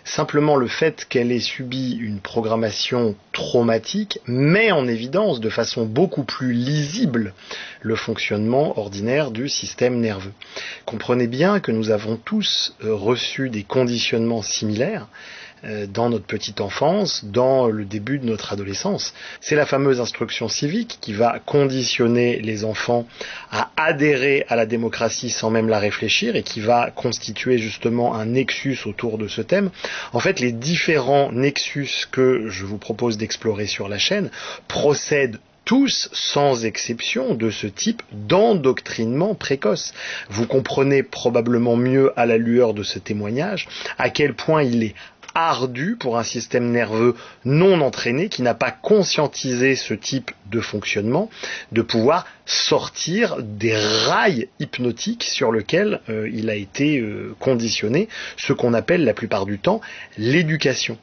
S1: Simplement le fait qu'elle ait subi une programmation traumatique met en évidence de façon beaucoup plus lisible le fonctionnement ordinaire du système nerveux. Comprenez bien que nous avons tous reçu des conditionnements similaires dans notre petite enfance, dans le début de notre adolescence. C'est la fameuse instruction civique qui va conditionner les enfants à adhérer à la démocratie sans même la réfléchir et qui va constituer justement un nexus autour de ce thème. En fait, les différents nexus que je vous propose d'explorer sur la chaîne procèdent tous, sans exception, de ce type d'endoctrinement précoce. Vous comprenez probablement mieux à la lueur de ce témoignage à quel point il est ardu pour un système nerveux non entraîné qui n'a pas conscientisé ce type de fonctionnement de pouvoir sortir des rails hypnotiques sur lesquels il a été conditionné, ce qu'on appelle la plupart du temps l'éducation.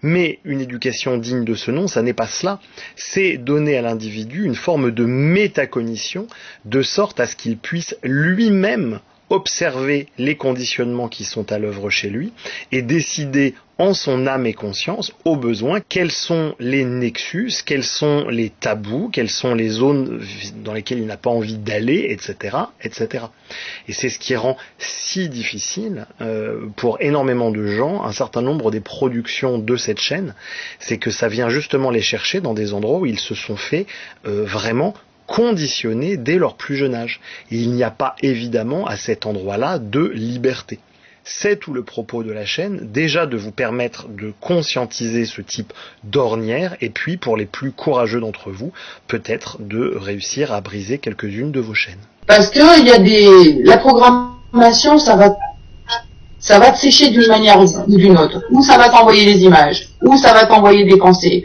S1: Mais une éducation digne de ce nom, ça n'est pas cela. C'est donner à l'individu une forme de métacognition de sorte à ce qu'il puisse lui-même observer les conditionnements qui sont à l'œuvre chez lui et décider en son âme et conscience, au besoin, quels sont les nexus, quels sont les tabous, quelles sont les zones dans lesquelles il n'a pas envie d'aller, etc., etc. Et c'est ce qui rend si difficile pour énormément de gens un certain nombre des productions de cette chaîne, c'est que ça vient justement les chercher dans des endroits où ils se sont fait vraiment conditionnés dès leur plus jeune âge. Et il n'y a pas évidemment à cet endroit-là de liberté. C'est tout le propos de la chaîne, déjà de vous permettre de conscientiser ce type d'ornière, et puis pour les plus courageux d'entre vous, peut-être de réussir à briser quelques-unes de vos chaînes.
S2: Parce que il y a la programmation, ça va te sécher d'une manière ou d'une autre. Ou ça va t'envoyer des images, ou ça va t'envoyer des pensées,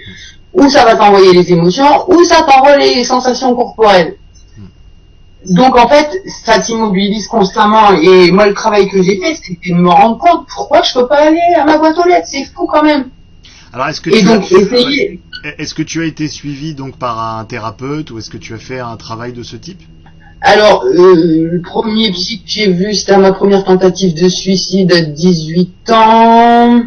S2: ou ça va t'envoyer les émotions, ou ça t'envoie les sensations corporelles. Donc en fait, ça t'immobilise constamment. Et moi, le travail que j'ai fait, c'était de me rendre compte pourquoi je peux pas aller à ma boîte aux lettres. C'est fou quand même.
S1: Alors est-ce que tu as été suivi donc par un thérapeute ou est-ce que tu as fait un travail de ce type?
S2: Alors, le premier psy que j'ai vu, c'était à ma première tentative de suicide à 18 ans.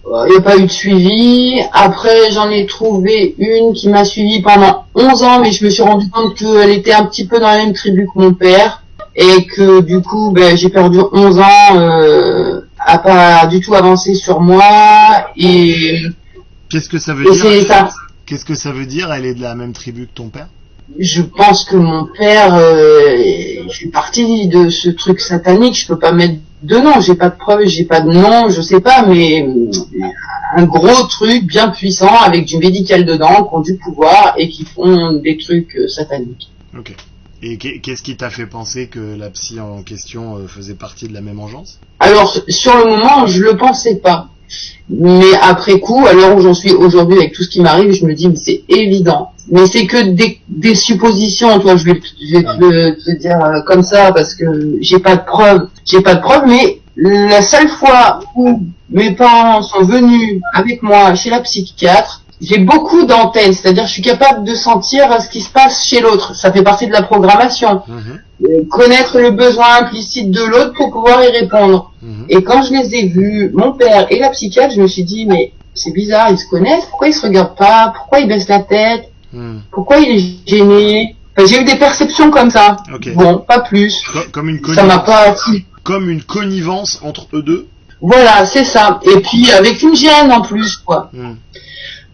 S2: Il n'y a pas eu de suivi. Après, j'en ai trouvé une qui m'a suivi pendant 11 ans, mais je me suis rendu compte qu'elle était un petit peu dans la même tribu que mon père. Et que du coup, j'ai perdu 11 ans à pas du tout avancer sur moi. Et
S1: qu'est-ce que ça veut dire? Qu'est-ce que ça veut dire? Elle est de la même tribu que ton père?
S2: Je pense que mon père fait partie de ce truc satanique. Je peux pas mettre de nom, j'ai pas de preuves, j'ai pas de nom, je sais pas, mais un gros truc bien puissant avec du médical dedans, qui ont du pouvoir et qui font des trucs sataniques.
S1: Ok. Et qu'est-ce qui t'a fait penser que la psy en question faisait partie de la même engeance?
S2: Alors, sur le moment, je le pensais pas. Mais après coup, à l'heure où j'en suis aujourd'hui avec tout ce qui m'arrive, je me dis, mais c'est évident. Mais c'est que des suppositions, toi, je vais te dire comme ça, parce que j'ai pas de preuves, mais la seule fois où mes parents sont venus avec moi chez la psychiatre, j'ai beaucoup d'antennes, c'est-à-dire je suis capable de sentir ce qui se passe chez l'autre. Ça fait partie de la programmation. Connaître le besoin implicite de l'autre pour pouvoir y répondre. Et quand je les ai vus, mon père et la psychiatre, je me suis dit, mais c'est bizarre, ils se connaissent, pourquoi ils se regardent pas, pourquoi ils baissent la tête, pourquoi il est gêné. Enfin, j'ai eu des perceptions comme ça.
S1: Okay.
S2: Bon, pas plus.
S1: Comme une
S2: ça m'a pas...
S1: Comme une connivence entre eux deux.
S2: Voilà, c'est ça. Et puis avec une gêne en plus, quoi.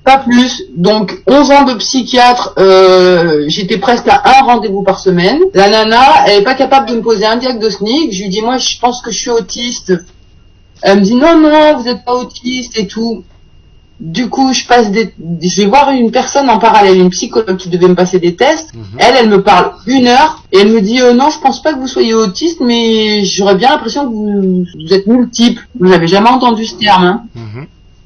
S2: Pas plus. Donc 11 ans de psychiatre, j'étais presque à un rendez-vous par semaine. La nana, elle est pas capable de me poser un diagnostic. Je lui dis, moi je pense que je suis autiste. Elle me dit non, vous êtes pas autiste et tout. Du coup, je vais voir une personne en parallèle, une psychologue qui devait me passer des tests. Elle me parle 1 heure et elle me dit non, je pense pas que vous soyez autiste, mais j'aurais bien l'impression que vous êtes multiple. Vous n'avez jamais entendu ce terme, hein.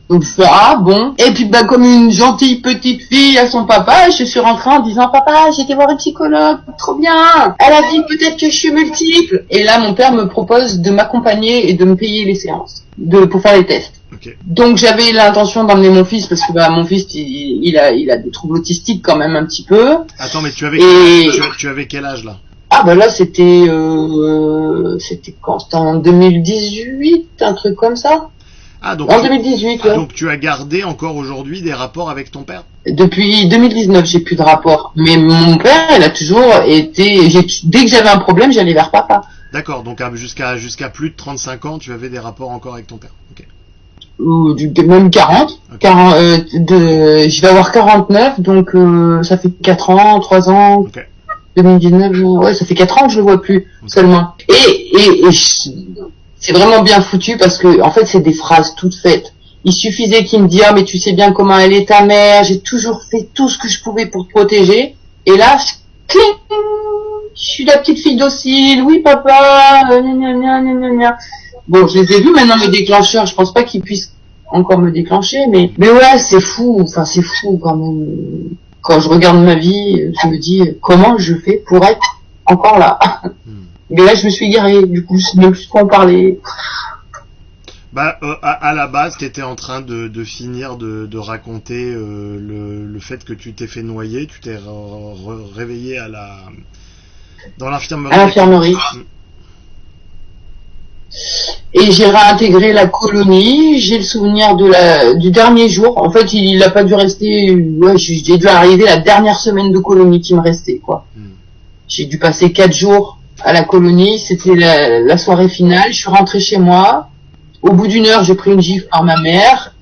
S2: Donc je fais bon. Et puis comme une gentille petite fille à son papa, je suis rentrée en disant papa, j'ai été voir une psychologue, trop bien. Elle a dit peut-être que je suis multiple. Et là mon père me propose de m'accompagner et de me payer les séances pour faire les tests.
S1: Okay.
S2: Donc j'avais l'intention d'emmener mon fils parce que mon fils il a des troubles autistiques quand même un petit peu.
S1: Attends, mais tu avais quel âge là?
S2: Ah là c'était quand? C'était en 2018, un truc comme ça.
S1: Donc
S2: en 2018, ouais.
S1: Donc tu as gardé encore aujourd'hui des rapports avec ton père?
S2: Depuis 2019, j'ai plus de rapport. Mais mon père, il a toujours été... Dès que j'avais un problème, j'allais vers papa.
S1: D'accord, donc jusqu'à plus de 35 ans, tu avais des rapports encore avec ton père. Ok.
S2: Ou même 40. Okay. Je vais avoir 49, donc ça fait 4 ans, 3 ans.
S1: Okay.
S2: 2019, ouais, ça fait 4 ans que je le vois plus seulement. Et c'est vraiment bien foutu parce que en fait c'est des phrases toutes faites. Il suffisait qu'il me dise mais tu sais bien comment elle est ta mère, j'ai toujours fait tout ce que je pouvais pour te protéger. Et là, je suis la petite fille docile, oui papa, Bon, je les ai vus maintenant mes déclencheurs, je pense pas qu'ils puissent encore me déclencher, mais ouais, c'est fou, c'est fou quand même. Quand je regarde ma vie, je me dis comment je fais pour être encore là. Mais là, je me suis garé, du coup, je ne sais même plus quoi en parler.
S1: À la base, tu étais en train de finir de raconter le fait que tu t'es fait noyer, tu t'es réveillé dans l'infirmerie.
S2: À l'infirmerie. Et j'ai réintégré la colonie, j'ai le souvenir du dernier jour. En fait, il a pas dû rester, j'ai dû arriver la dernière semaine de colonie qui me restait, quoi. J'ai dû passer 4 jours à la colonie, c'était la soirée finale, je suis rentrée chez moi. Au bout d'1 heure, j'ai pris une gifle par ma mère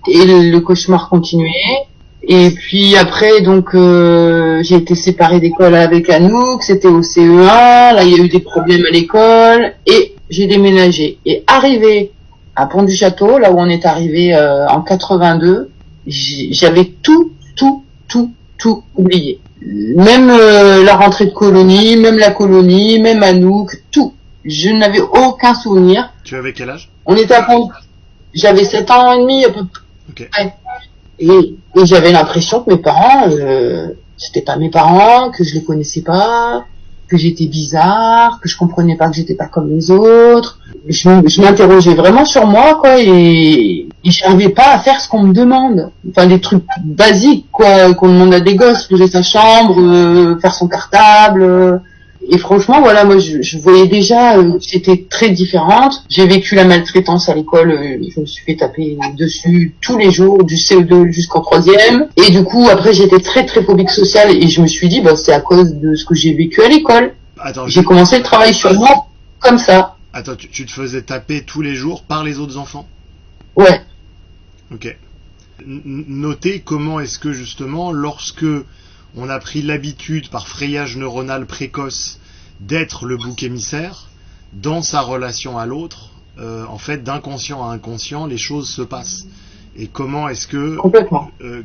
S2: et le cauchemar continuait. Et puis après, donc, j'ai été séparée d'école avec Anouk, c'était au CE1, là il y a eu des problèmes à l'école et j'ai déménagé. Et arrivé à Pont-du-Château, là où on est arrivé en 82, j'avais tout oublié. Même la rentrée de colonie, même la colonie, même Anouk, tout. Je n'avais aucun souvenir.
S1: Tu avais quel âge?
S2: On était à Pont. J'avais 7 ans et demi à peu près. Okay. Et j'avais l'impression que mes parents, c'était pas mes parents, que je les connaissais pas, que j'étais bizarre, que je comprenais pas que j'étais pas comme les autres. Je m'interrogeais vraiment sur moi, quoi, et j'arrivais pas à faire ce qu'on me demande. Enfin, des trucs basiques, quoi, qu'on demande à des gosses, ranger sa chambre, faire son cartable. Et franchement, voilà, moi, je voyais déjà que j'étais très différente. J'ai vécu la maltraitance à l'école. Je me suis fait taper dessus tous les jours, du CE2 jusqu'en 3e. Et du coup, après, j'étais très, très phobique sociale. Et je me suis dit, c'est à cause de ce que j'ai vécu à l'école. J'ai commencé le travail sur moi comme ça.
S1: Attends, tu te faisais taper tous les jours par les autres enfants?
S2: Ouais.
S1: Ok. Notez comment est-ce que, justement, lorsque on a pris l'habitude, par frayage neuronal précoce, d'être le bouc émissaire, dans sa relation à l'autre, en fait, d'inconscient à inconscient, les choses se passent. Et comment est-ce que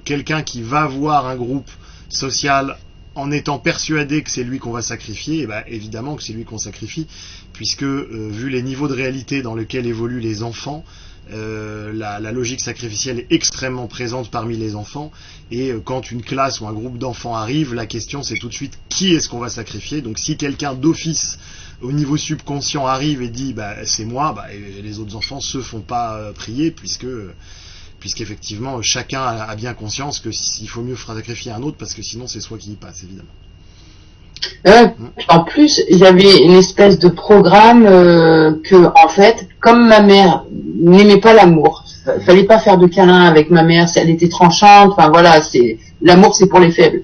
S1: quelqu'un qui va voir un groupe social en étant persuadé que c'est lui qu'on va sacrifier, et ben évidemment que c'est lui qu'on sacrifie, puisque vu les niveaux de réalité dans lesquels évoluent les enfants, la logique sacrificielle est extrêmement présente parmi les enfants, et quand une classe ou un groupe d'enfants arrive, la question c'est tout de suite qui est-ce qu'on va sacrifier. Donc si quelqu'un d'office au niveau subconscient arrive et dit c'est moi, et les autres enfants se font pas prier, puisqu'effectivement chacun a bien conscience que s'il faut mieux sacrifier un autre, parce que sinon c'est soi qui y passe, évidemment.
S2: En plus, il y avait une espèce de programme que, en fait, comme ma mère n'aimait pas l'amour, fallait pas faire de câlin avec ma mère, elle était tranchante, enfin voilà, l'amour c'est pour les faibles.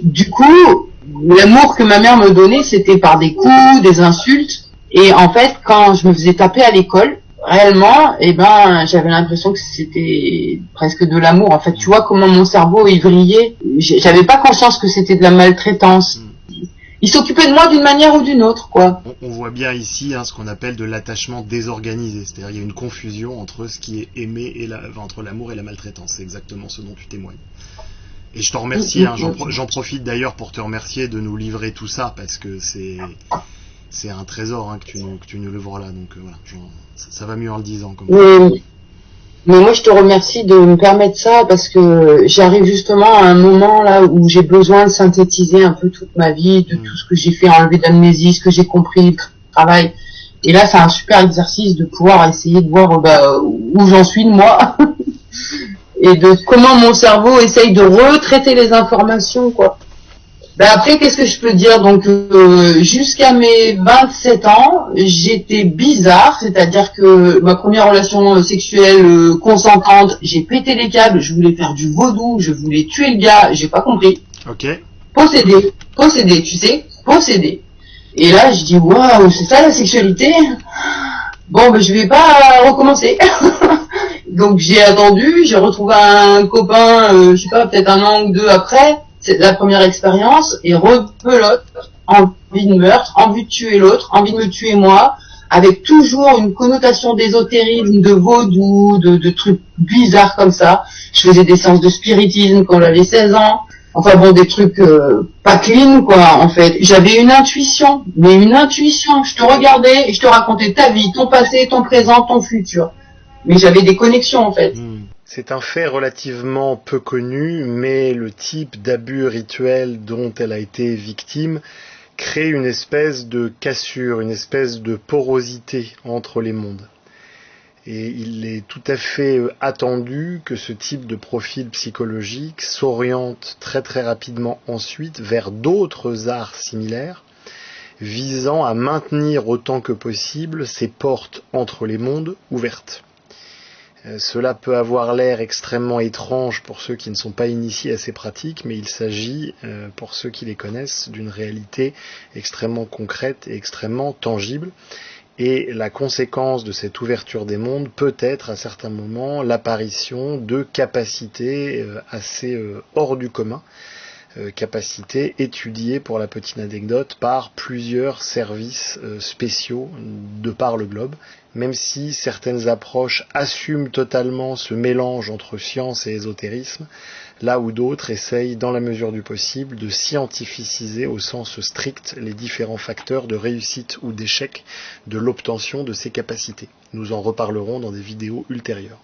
S2: Du coup, l'amour que ma mère me donnait, c'était par des coups, des insultes, et en fait, quand je me faisais taper à l'école, réellement, j'avais l'impression que c'était presque de l'amour. En fait, tu vois comment mon cerveau il vrillait. J'avais pas conscience que c'était de la maltraitance. Il s'occupait de moi d'une manière ou d'une autre, quoi.
S1: On voit bien ici ce qu'on appelle de l'attachement désorganisé. C'est-à-dire, il y a une confusion entre ce qui est aimé et entre l'amour et la maltraitance. C'est exactement ce dont tu témoignes. Et je t'en remercie. J'en profite d'ailleurs pour te remercier de nous livrer tout ça, parce que c'est un trésor que tu nous livres là. Donc voilà, ça va mieux en le disant.
S2: Mais moi, je te remercie de me permettre ça, parce que j'arrive justement à un moment là où j'ai besoin de synthétiser un peu toute ma vie, de tout ce que j'ai fait, enlever d'amnésie, ce que j'ai compris, le travail. Et là, c'est un super exercice de pouvoir essayer de voir où j'en suis de moi et de comment mon cerveau essaye de retraiter les informations, quoi. Après, qu'est-ce que je peux dire? Donc, jusqu'à mes 27 ans, j'étais bizarre, c'est-à-dire que ma première relation sexuelle consentante, j'ai pété les câbles, je voulais faire du vaudou, je voulais tuer le gars, j'ai pas compris.
S1: Ok.
S2: Posséder, tu sais, posséder. Et là, je dis, waouh, c'est ça la sexualité? Bon, je vais pas recommencer. Donc, j'ai attendu, j'ai retrouvé un copain, je sais pas, peut-être un an ou deux après. C'est la première expérience, et rebelote, envie de meurtre, envie de tuer l'autre, envie de me tuer moi, avec toujours une connotation d'ésotérisme, de vaudou, de trucs bizarres comme ça. Je faisais des séances de spiritisme quand j'avais 16 ans. Enfin bon, des trucs pas clean, quoi, en fait. J'avais une intuition, je te regardais et je te racontais ta vie, ton passé, ton présent, ton futur. Mais j'avais des connexions, en fait.
S1: C'est un fait relativement peu connu, mais le type d'abus rituel dont elle a été victime crée une espèce de cassure, une espèce de porosité entre les mondes. Et il est tout à fait attendu que ce type de profil psychologique s'oriente très très rapidement ensuite vers d'autres arts similaires, visant à maintenir autant que possible ces portes entre les mondes ouvertes. Cela peut avoir l'air extrêmement étrange pour ceux qui ne sont pas initiés à ces pratiques, mais il s'agit, pour ceux qui les connaissent, d'une réalité extrêmement concrète et extrêmement tangible. Et la conséquence de cette ouverture des mondes peut être à certains moments l'apparition de capacités assez hors du commun, capacités étudiées, pour la petite anecdote, par plusieurs services spéciaux de par le globe. Même si certaines approches assument totalement ce mélange entre science et ésotérisme, là où d'autres essayent, dans la mesure du possible, de scientificiser au sens strict les différents facteurs de réussite ou d'échec de l'obtention de ces capacités. Nous en reparlerons dans des vidéos ultérieures.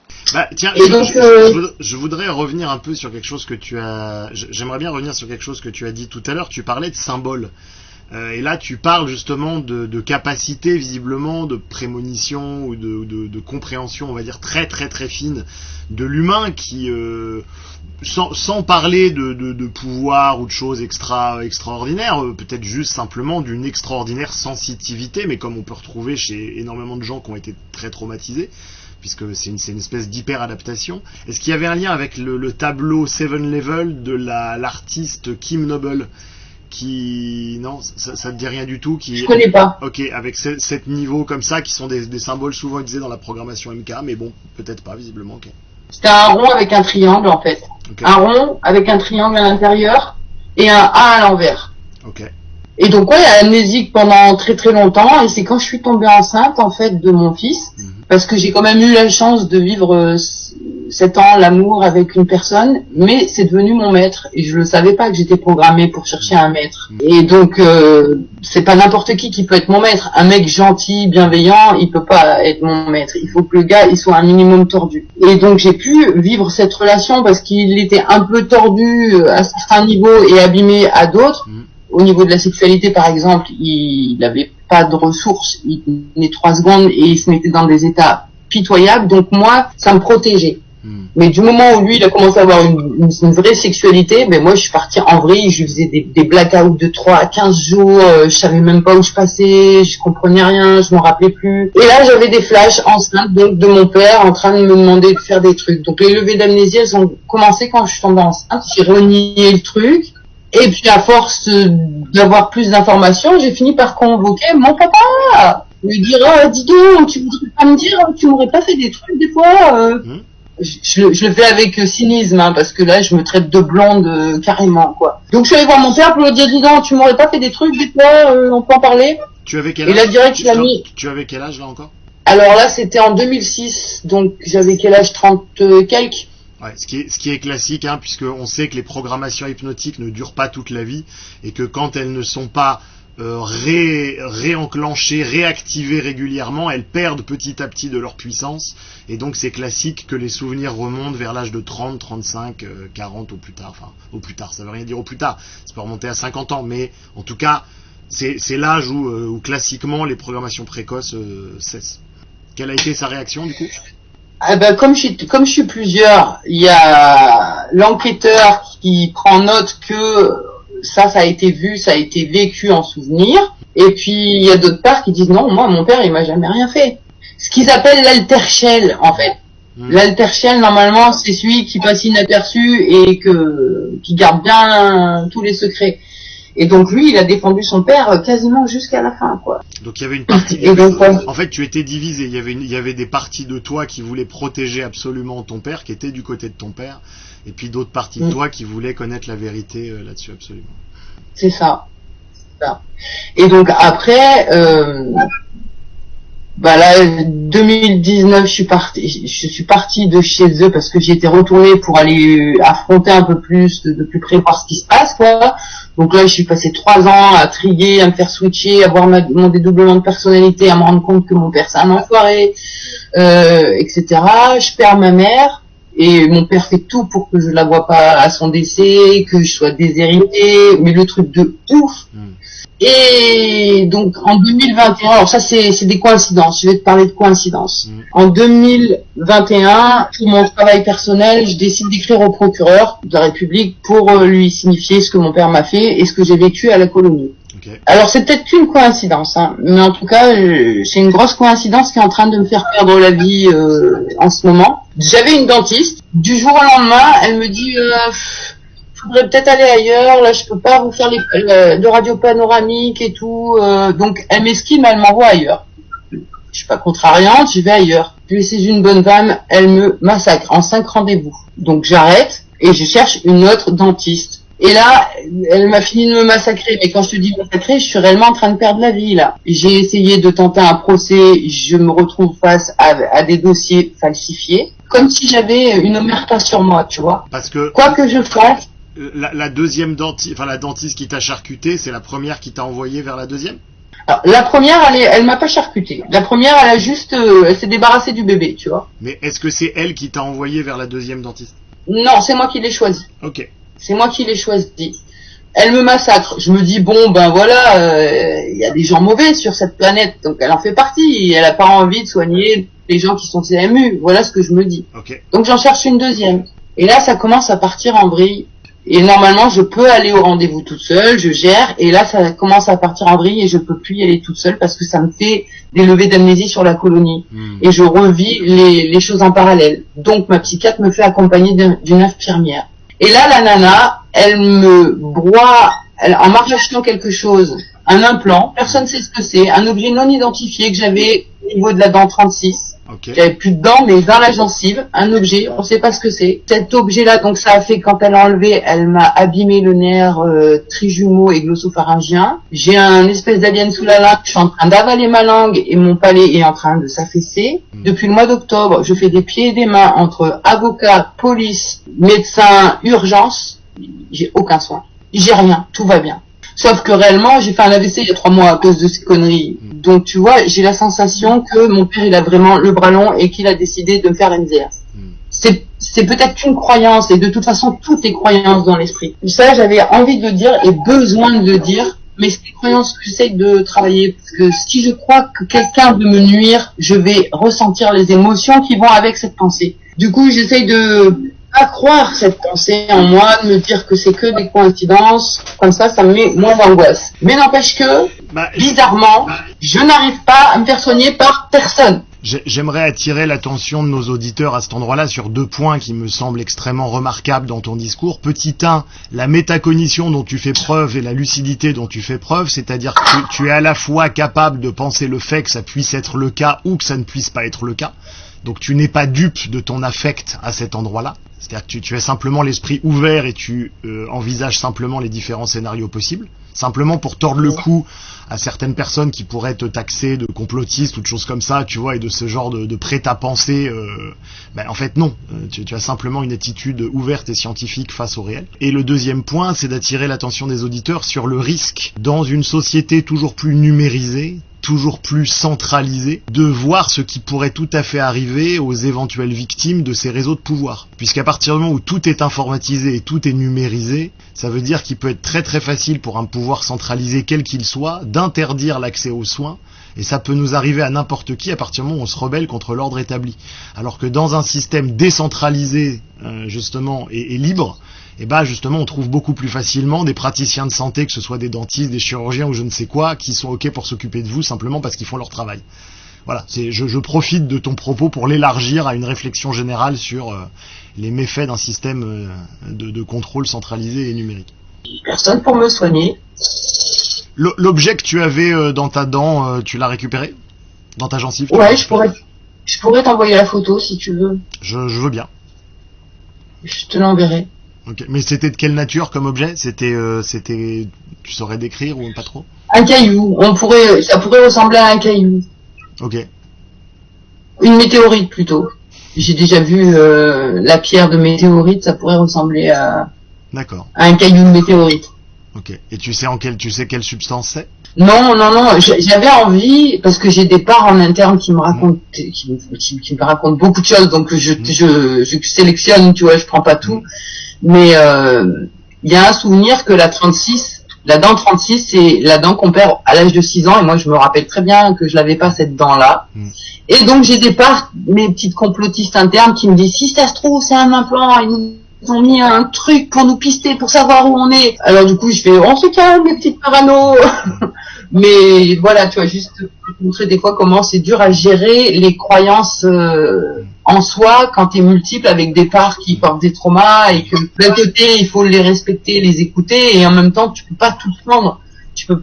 S1: Tiens, je voudrais revenir un peu sur quelque chose que tu as... J'aimerais bien revenir sur quelque chose que tu as dit tout à l'heure. Tu parlais de symboles. Et là, tu parles justement de capacité, visiblement, de prémonition ou de compréhension, on va dire, très très très fine de l'humain qui, sans parler de pouvoir ou de choses extraordinaires, peut-être juste simplement d'une extraordinaire sensitivité, mais comme on peut retrouver chez énormément de gens qui ont été très traumatisés, puisque c'est une espèce d'hyper-adaptation. Est-ce qu'il y avait un lien avec le tableau Seven Level de l'artiste Kim Noble ? Non, ça te dit rien du tout.
S2: Je connais pas.
S1: Ok, avec 7 niveaux comme ça, qui sont des symboles souvent utilisés dans la programmation MK, mais bon, peut-être pas, visiblement. Okay.
S2: C'était un rond avec un triangle, en fait. Okay. Un rond avec un triangle à l'intérieur et un A à l'envers.
S1: Ok.
S2: Et donc, ouais, amnésique pendant très très longtemps, et c'est quand je suis tombée enceinte, en fait, de mon fils, parce que j'ai quand même eu la chance de vivre 7 ans l'amour avec une personne, mais c'est devenu mon maître et je le savais pas que j'étais programmée pour chercher un maître. Et donc c'est pas n'importe qui peut être mon maître. Un mec gentil, bienveillant, il peut pas être mon maître. Il faut que le gars il soit un minimum tordu. Et donc j'ai pu vivre cette relation parce qu'il était un peu tordu à certains niveaux et abîmé à d'autres. Au niveau de la sexualité, par exemple, il avait pas de ressources. Il tenait 3 secondes et il se mettait dans des états pitoyables. Donc moi, ça me protégeait. Mais du moment où lui, il a commencé à avoir une vraie sexualité, ben moi, je suis partie en vrille. Je lui faisais des blackouts de 3 à 15 jours. Je savais même pas où je passais. Je comprenais rien. Je m'en rappelais plus. Et là, j'avais des flashs enceintes donc de mon père en train de me demander de faire des trucs. Donc les levées d'amnésie, elles ont commencé quand je suis tombée enceinte. J'ai renié le truc. Et puis à force d'avoir plus d'informations, j'ai fini par convoquer mon papa. Lui dire dis donc, tu voudrais pas me dire, tu m'aurais pas fait des trucs des fois je le fais avec cynisme, hein, parce que là je me traite de blonde carrément quoi. Donc je suis allée voir mon père pour lui dire dis donc, tu m'aurais pas fait des trucs des fois, on peut en parler.
S1: Tu avais quel âge?
S2: Et là direct il a mis.
S1: Tu avais quel âge là encore?
S2: Alors là c'était en 2006, donc j'avais quel âge, 30 quelques.
S1: Ouais, ce qui est classique, hein, puisque on sait que les programmations hypnotiques ne durent pas toute la vie et que quand elles ne sont pas réenclenchées, réactivées régulièrement, elles perdent petit à petit de leur puissance. Et donc c'est classique que les souvenirs remontent vers l'âge de 30, 35, 40 au plus tard. Enfin, au plus tard, ça veut rien dire au plus tard. Ça peut remonter à 50 ans, mais en tout cas, c'est l'âge où classiquement les programmations précoces cessent. Quelle a été sa réaction du coup?
S2: Ah ben, comme je suis plusieurs, il y a l'enquêteur qui prend note que ça a été vu, ça a été vécu en souvenir. Et puis, il y a d'autres parts qui disent non, moi, mon père, il m'a jamais rien fait. Ce qu'ils appellent l'altershell, en fait. L'altershell, normalement, c'est celui qui passe inaperçu et qui garde bien tous les secrets. Et donc lui, il a défendu son père quasiment jusqu'à la fin, quoi.
S1: Donc il y avait une partie.
S2: Et donc,
S1: en fait, tu étais divisé. Il y avait des parties de toi qui voulaient protéger absolument ton père, qui étaient du côté de ton père, et puis d'autres parties de toi qui voulaient connaître la vérité là-dessus absolument.
S2: C'est ça. Et donc après, bah là, 2019, je suis partie de chez eux parce que j'y étais retournée pour aller affronter un peu plus de plus près voir ce qui se passe, quoi. Donc là, je suis passé 3 ans à trier, à me faire switcher, à voir mon dédoublement de personnalité, à me rendre compte que mon père c'est un enfoiré, etc. Je perds ma mère et mon père fait tout pour que je la voie pas à son décès, que je sois déshéritée, mais le truc de ouf. Et donc en 2021, alors ça c'est des coïncidences, je vais te parler de coïncidences. En 2021, pour mon travail personnel, je décide d'écrire au procureur de la République pour lui signifier ce que mon père m'a fait et ce que j'ai vécu à la colonie. Okay. Alors c'est peut-être qu'une coïncidence, hein, mais en tout cas c'est une grosse coïncidence qui est en train de me faire perdre la vie en ce moment. J'avais une dentiste, du jour au lendemain, elle me dit faudrait peut-être aller ailleurs, là je peux pas vous faire de radio panoramique et tout, donc elle m'esquive, elle m'envoie ailleurs. Je suis pas contrariante, je vais ailleurs. Puis c'est une bonne femme, elle me massacre en 5 rendez-vous. Donc j'arrête et je cherche une autre dentiste. Et là, elle m'a fini de me massacrer. Mais quand je te dis massacrer, je suis réellement en train de perdre la vie, là. J'ai essayé de tenter un procès, je me retrouve face à des dossiers falsifiés. Comme si j'avais une omerta sur moi, tu vois.
S1: Parce que
S2: quoi que je fasse.
S1: La deuxième dentiste, enfin la dentiste qui t'a charcuté, c'est la première qui t'a envoyé vers la deuxième?
S2: Alors, la première, elle m'a pas charcuté. La première, elle a juste, elle s'est débarrassée du bébé, tu vois.
S1: Mais est-ce que c'est elle qui t'a envoyé vers la deuxième dentiste?
S2: Non, c'est moi qui l'ai choisi.
S1: Ok.
S2: C'est moi qui l'ai choisi. Elle me massacre. Je me dis bon, ben voilà, il y a des gens mauvais sur cette planète, donc elle en fait partie. Elle a pas envie de soigner les gens qui sont CMU. Voilà ce que je me dis.
S1: Okay.
S2: Donc j'en cherche une deuxième. Et là, ça commence à partir en vrille. Et normalement, je peux aller au rendez-vous toute seule, je gère, et là, ça commence à partir en vrille et je peux plus y aller toute seule parce que ça me fait des levées d'amnésie sur la colonie. Et je revis les choses en parallèle. Donc, ma psychiatre me fait accompagner d'une infirmière. Et là, la nana, elle me broie, en m'arrachant quelque chose, un implant, personne ne sait ce que c'est, un objet non identifié que j'avais au niveau de la dent 36.
S1: Ok.
S2: J'avais plus de dents, mais dans la gencive, un objet, on sait pas ce que c'est. Cet objet-là, donc ça a fait, quand elle a enlevé, elle m'a abîmé le nerf trijumeau et glossopharyngien. J'ai un espèce d'alien sous la langue, je suis en train d'avaler ma langue et mon palais est en train de s'affaisser. Depuis le mois d'octobre, je fais des pieds et des mains entre avocat, police, médecin, urgence. J'ai aucun soin. J'ai rien, tout va bien. Sauf que réellement, j'ai fait un AVC il y a 3 mois à cause de ces conneries. Donc tu vois, j'ai la sensation que mon père il a vraiment le bras long et qu'il a décidé de me faire une ZR. C'est peut-être une croyance, et de toute façon toutes les croyances dans l'esprit. Ça, j'avais envie de le dire et besoin de le dire, mais c'est des croyances que j'essaye de travailler, parce que si je crois que quelqu'un veut me nuire, je vais ressentir les émotions qui vont avec cette pensée. Du coup, j'essaye de pas croire cette pensée en moi, de me dire que c'est que des coïncidences, comme ça me met moins d'angoisse. Mais n'empêche que, bizarrement, je n'arrive pas à me faire soigner par personne.
S1: J'aimerais attirer l'attention de nos auditeurs à cet endroit-là sur 2 points qui me semblent extrêmement remarquables dans ton discours. Petit 1, la métacognition dont tu fais preuve et la lucidité dont tu fais preuve, c'est-à-dire que tu es à la fois capable de penser le fait que ça puisse être le cas ou que ça ne puisse pas être le cas. Donc tu n'es pas dupe de ton affect à cet endroit-là. C'est-à-dire que tu as simplement l'esprit ouvert et tu envisages simplement les différents scénarios possibles. Simplement pour tordre le cou à certaines personnes qui pourraient te taxer de complotiste ou de choses comme ça, tu vois, et de ce genre de prêt-à-penser. En fait, non. Tu as simplement une attitude ouverte et scientifique face au réel. Et le deuxième point, c'est d'attirer l'attention des auditeurs sur le risque, dans une société toujours plus numérisée, toujours plus centralisé, de voir ce qui pourrait tout à fait arriver aux éventuelles victimes de ces réseaux de pouvoir. Puisqu'à partir du moment où tout est informatisé et tout est numérisé, ça veut dire qu'il peut être très très facile pour un pouvoir centralisé, quel qu'il soit, d'interdire l'accès aux soins, et ça peut nous arriver à n'importe qui à partir du moment où on se rebelle contre l'ordre établi. Alors que dans un système décentralisé, justement, et libre, et justement on trouve beaucoup plus facilement des praticiens de santé, que ce soit des dentistes, des chirurgiens ou je ne sais quoi, qui sont ok pour s'occuper de vous simplement parce qu'ils font leur travail. Voilà, je profite de ton propos pour l'élargir à une réflexion générale sur les méfaits d'un système de contrôle centralisé et numérique.
S2: Personne pour me soigner.
S1: L'objet que tu avais dans ta dent, tu l'as récupéré? Dans ta gencive?
S2: Ouais, je pourrais t'envoyer la photo si tu veux.
S1: Je veux bien.
S2: Je te l'enverrai.
S1: Ok, mais c'était de quelle nature comme objet? C'était, tu saurais décrire ou pas trop?
S2: Un caillou. Ça pourrait ressembler à un caillou.
S1: Ok.
S2: Une météorite plutôt. J'ai déjà vu la pierre de météorite, ça pourrait ressembler à. D'accord. À un caillou de météorite.
S1: Ok. Et tu sais quelle substance c'est?
S2: Non. J'avais envie, parce que j'ai des parts en interne qui me racontent, qui me racontent beaucoup de choses, donc je sélectionne, tu vois, je prends pas tout. Mais il y a un souvenir que la dent 36, c'est la dent qu'on perd à l'âge de 6 ans, et moi je me rappelle très bien que je l'avais pas cette dent-là. Et donc j'ai des parts, mes petites complotistes internes qui me disent, si ça se trouve c'est un implant, ils nous ont mis un truc pour nous pister, pour savoir où on est. Alors du coup je fais, on se calme mes petites parano. Mais voilà, tu vois, juste pour te montrer des fois comment c'est dur à gérer les croyances en soi quand t'es multiple avec des parts qui portent des traumas, et que d'un côté il faut les respecter, les écouter, et en même temps tu peux pas tout prendre,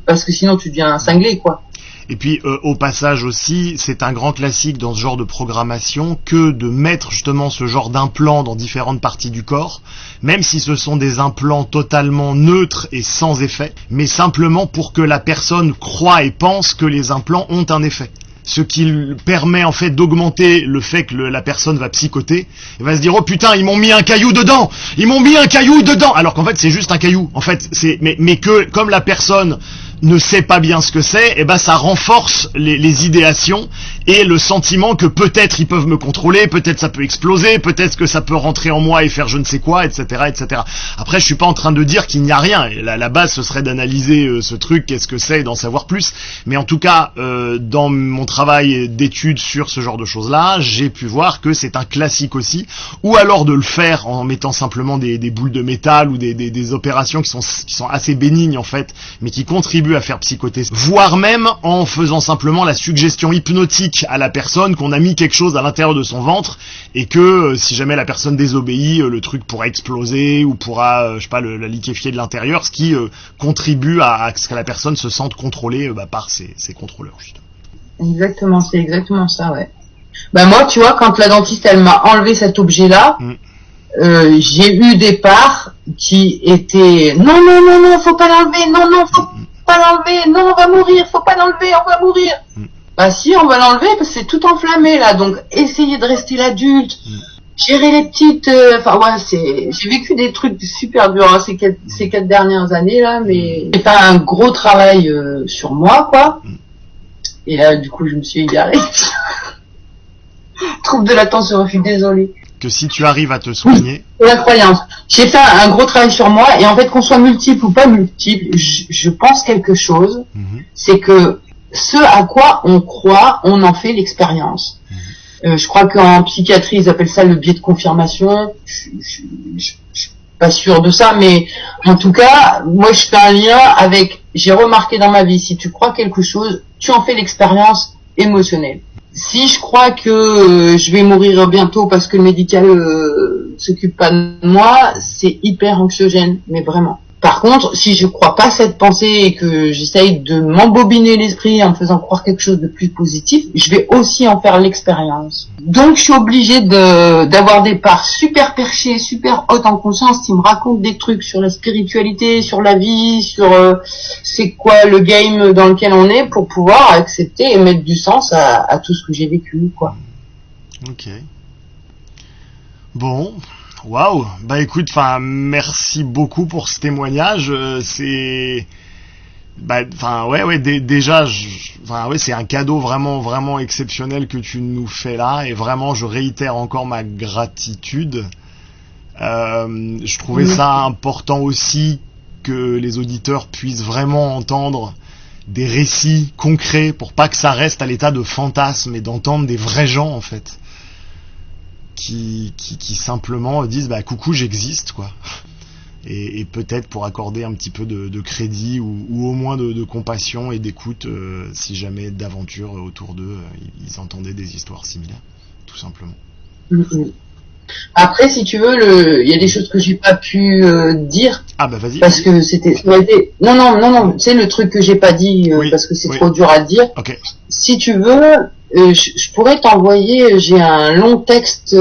S2: parce que sinon tu deviens un cinglé, quoi.
S1: Et puis au passage aussi, c'est un grand classique dans ce genre de programmation que de mettre justement ce genre d'implants dans différentes parties du corps, même si ce sont des implants totalement neutres et sans effet, mais simplement pour que la personne croie et pense que les implants ont un effet. Ce qui permet en fait d'augmenter le fait que la personne va psychoter et va se dire, oh putain, ils m'ont mis un caillou dedans, alors qu'en fait c'est juste un caillou. En fait mais que comme la personne ne sait pas bien ce que c'est, et ça renforce les idéations et le sentiment que peut-être ils peuvent me contrôler, peut-être ça peut exploser, peut-être que ça peut rentrer en moi et faire je ne sais quoi, etc., etc. Après, je suis pas en train de dire qu'il n'y a rien. La base, ce serait d'analyser ce truc, qu'est-ce que c'est, et d'en savoir plus. Mais en tout cas, dans mon travail d'étude sur ce genre de choses-là, j'ai pu voir que c'est un classique aussi, ou alors de le faire en mettant simplement des boules de métal ou des opérations qui sont assez bénignes en fait, mais qui contribuent à faire psychoter, voire même en faisant simplement la suggestion hypnotique à la personne qu'on a mis quelque chose à l'intérieur de son ventre, et que si jamais la personne désobéit, le truc pourra exploser ou pourra, la liquéfier de l'intérieur, ce qui contribue à ce que la personne se sente contrôlée par ses contrôleurs, justement.
S2: Exactement, c'est exactement ça, ouais. Bah moi, tu vois, quand la dentiste elle m'a enlevé cet objet-là, j'ai eu des parts qui étaient non, faut pas l'enlever, non, faut pas l'enlever, non, on va mourir, faut pas l'enlever, on va mourir. Bah si, on va l'enlever parce que c'est tout enflammé là, donc essayez de rester l'adulte, gérer les petites, j'ai vécu des trucs super durs hein, ces 4 dernières années là, mais j'ai fait un gros travail sur moi quoi. Et là, du coup, je me suis égarée. Trouble de l'attention, je suis désolée.
S1: Que si tu arrives à te soigner.
S2: Oui, la croyance. J'ai fait un gros travail sur moi et en fait qu'on soit multiple ou pas multiple, je pense quelque chose, c'est que ce à quoi on croit, on en fait l'expérience. Je crois qu'en psychiatrie ils appellent ça le biais de confirmation. Je suis pas sûre de ça, mais en tout cas, moi je fais un lien avec, j'ai remarqué dans ma vie, si tu crois quelque chose, tu en fais l'expérience émotionnelle. Si je crois que je vais mourir bientôt parce que le médical s'occupe pas de moi, c'est hyper anxiogène, mais vraiment. Par contre, si je crois pas cette pensée et que j'essaye de m'embobiner l'esprit en me faisant croire quelque chose de plus positif, je vais aussi en faire l'expérience. Donc je suis obligée d'avoir des parts super perchées, super hautes en conscience qui me racontent des trucs sur la spiritualité, sur la vie, sur c'est quoi le game dans lequel on est pour pouvoir accepter et mettre du sens à tout ce que j'ai vécu, quoi.
S1: Ok. Bon. Waouh, bah écoute, merci beaucoup pour ce témoignage. Déjà, c'est un cadeau vraiment exceptionnel que tu nous fais là, et vraiment, je réitère encore ma gratitude. Je trouvais ça important aussi que les auditeurs puissent vraiment entendre des récits concrets pour pas que ça reste à l'état de fantasme et d'entendre des vrais gens en fait. Qui simplement disent coucou, j'existe quoi, et peut-être pour accorder un petit peu de crédit ou au moins de compassion et d'écoute si jamais d'aventure autour d'eux ils entendaient des histoires similaires, tout simplement.
S2: Après, si tu veux, il y a des choses que j'ai pas pu dire.
S1: Ah bah vas-y.
S2: Parce que non, c'est le truc que j'ai pas dit parce que c'est trop dur à dire.
S1: Okay.
S2: Si tu veux, je pourrais t'envoyer, j'ai un long texte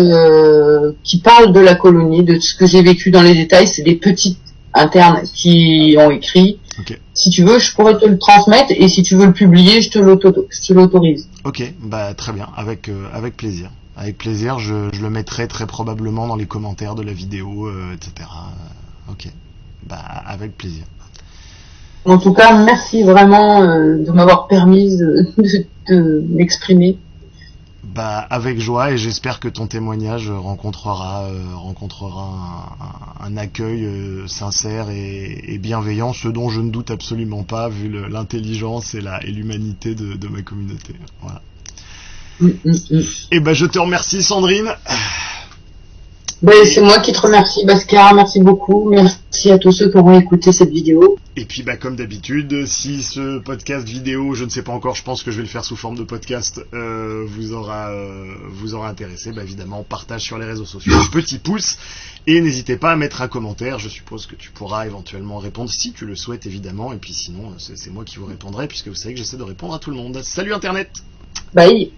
S2: qui parle de la colonie, de ce que j'ai vécu dans les détails, c'est des petites internes qui ont écrit.
S1: Okay.
S2: Si tu veux, je pourrais te le transmettre et si tu veux le publier, je te l'autorise.
S1: Ok, bah très bien, avec plaisir. Avec plaisir, je le mettrai très probablement dans les commentaires de la vidéo, etc. Ok, bah avec plaisir.
S2: En tout cas, merci vraiment de m'avoir permis de m'exprimer.
S1: Bah avec joie, et j'espère que ton témoignage rencontrera un accueil sincère et bienveillant, ce dont je ne doute absolument pas vu l'intelligence et l'humanité de ma communauté. Voilà. Et ben je te remercie Sandrine.
S2: C'est moi qui te remercie Bhaskar, merci beaucoup, merci à tous ceux qui auront écouté cette vidéo.
S1: Et puis comme d'habitude, si ce podcast vidéo, je ne sais pas encore, je pense que je vais le faire sous forme de podcast, vous aura intéressé, évidemment partage sur les réseaux sociaux, petit pouce, et n'hésitez pas à mettre un commentaire, je suppose que tu pourras éventuellement répondre si tu le souhaites évidemment, et puis sinon c'est moi qui vous répondrai puisque vous savez que j'essaie de répondre à tout le monde. Salut Internet.
S2: Bye.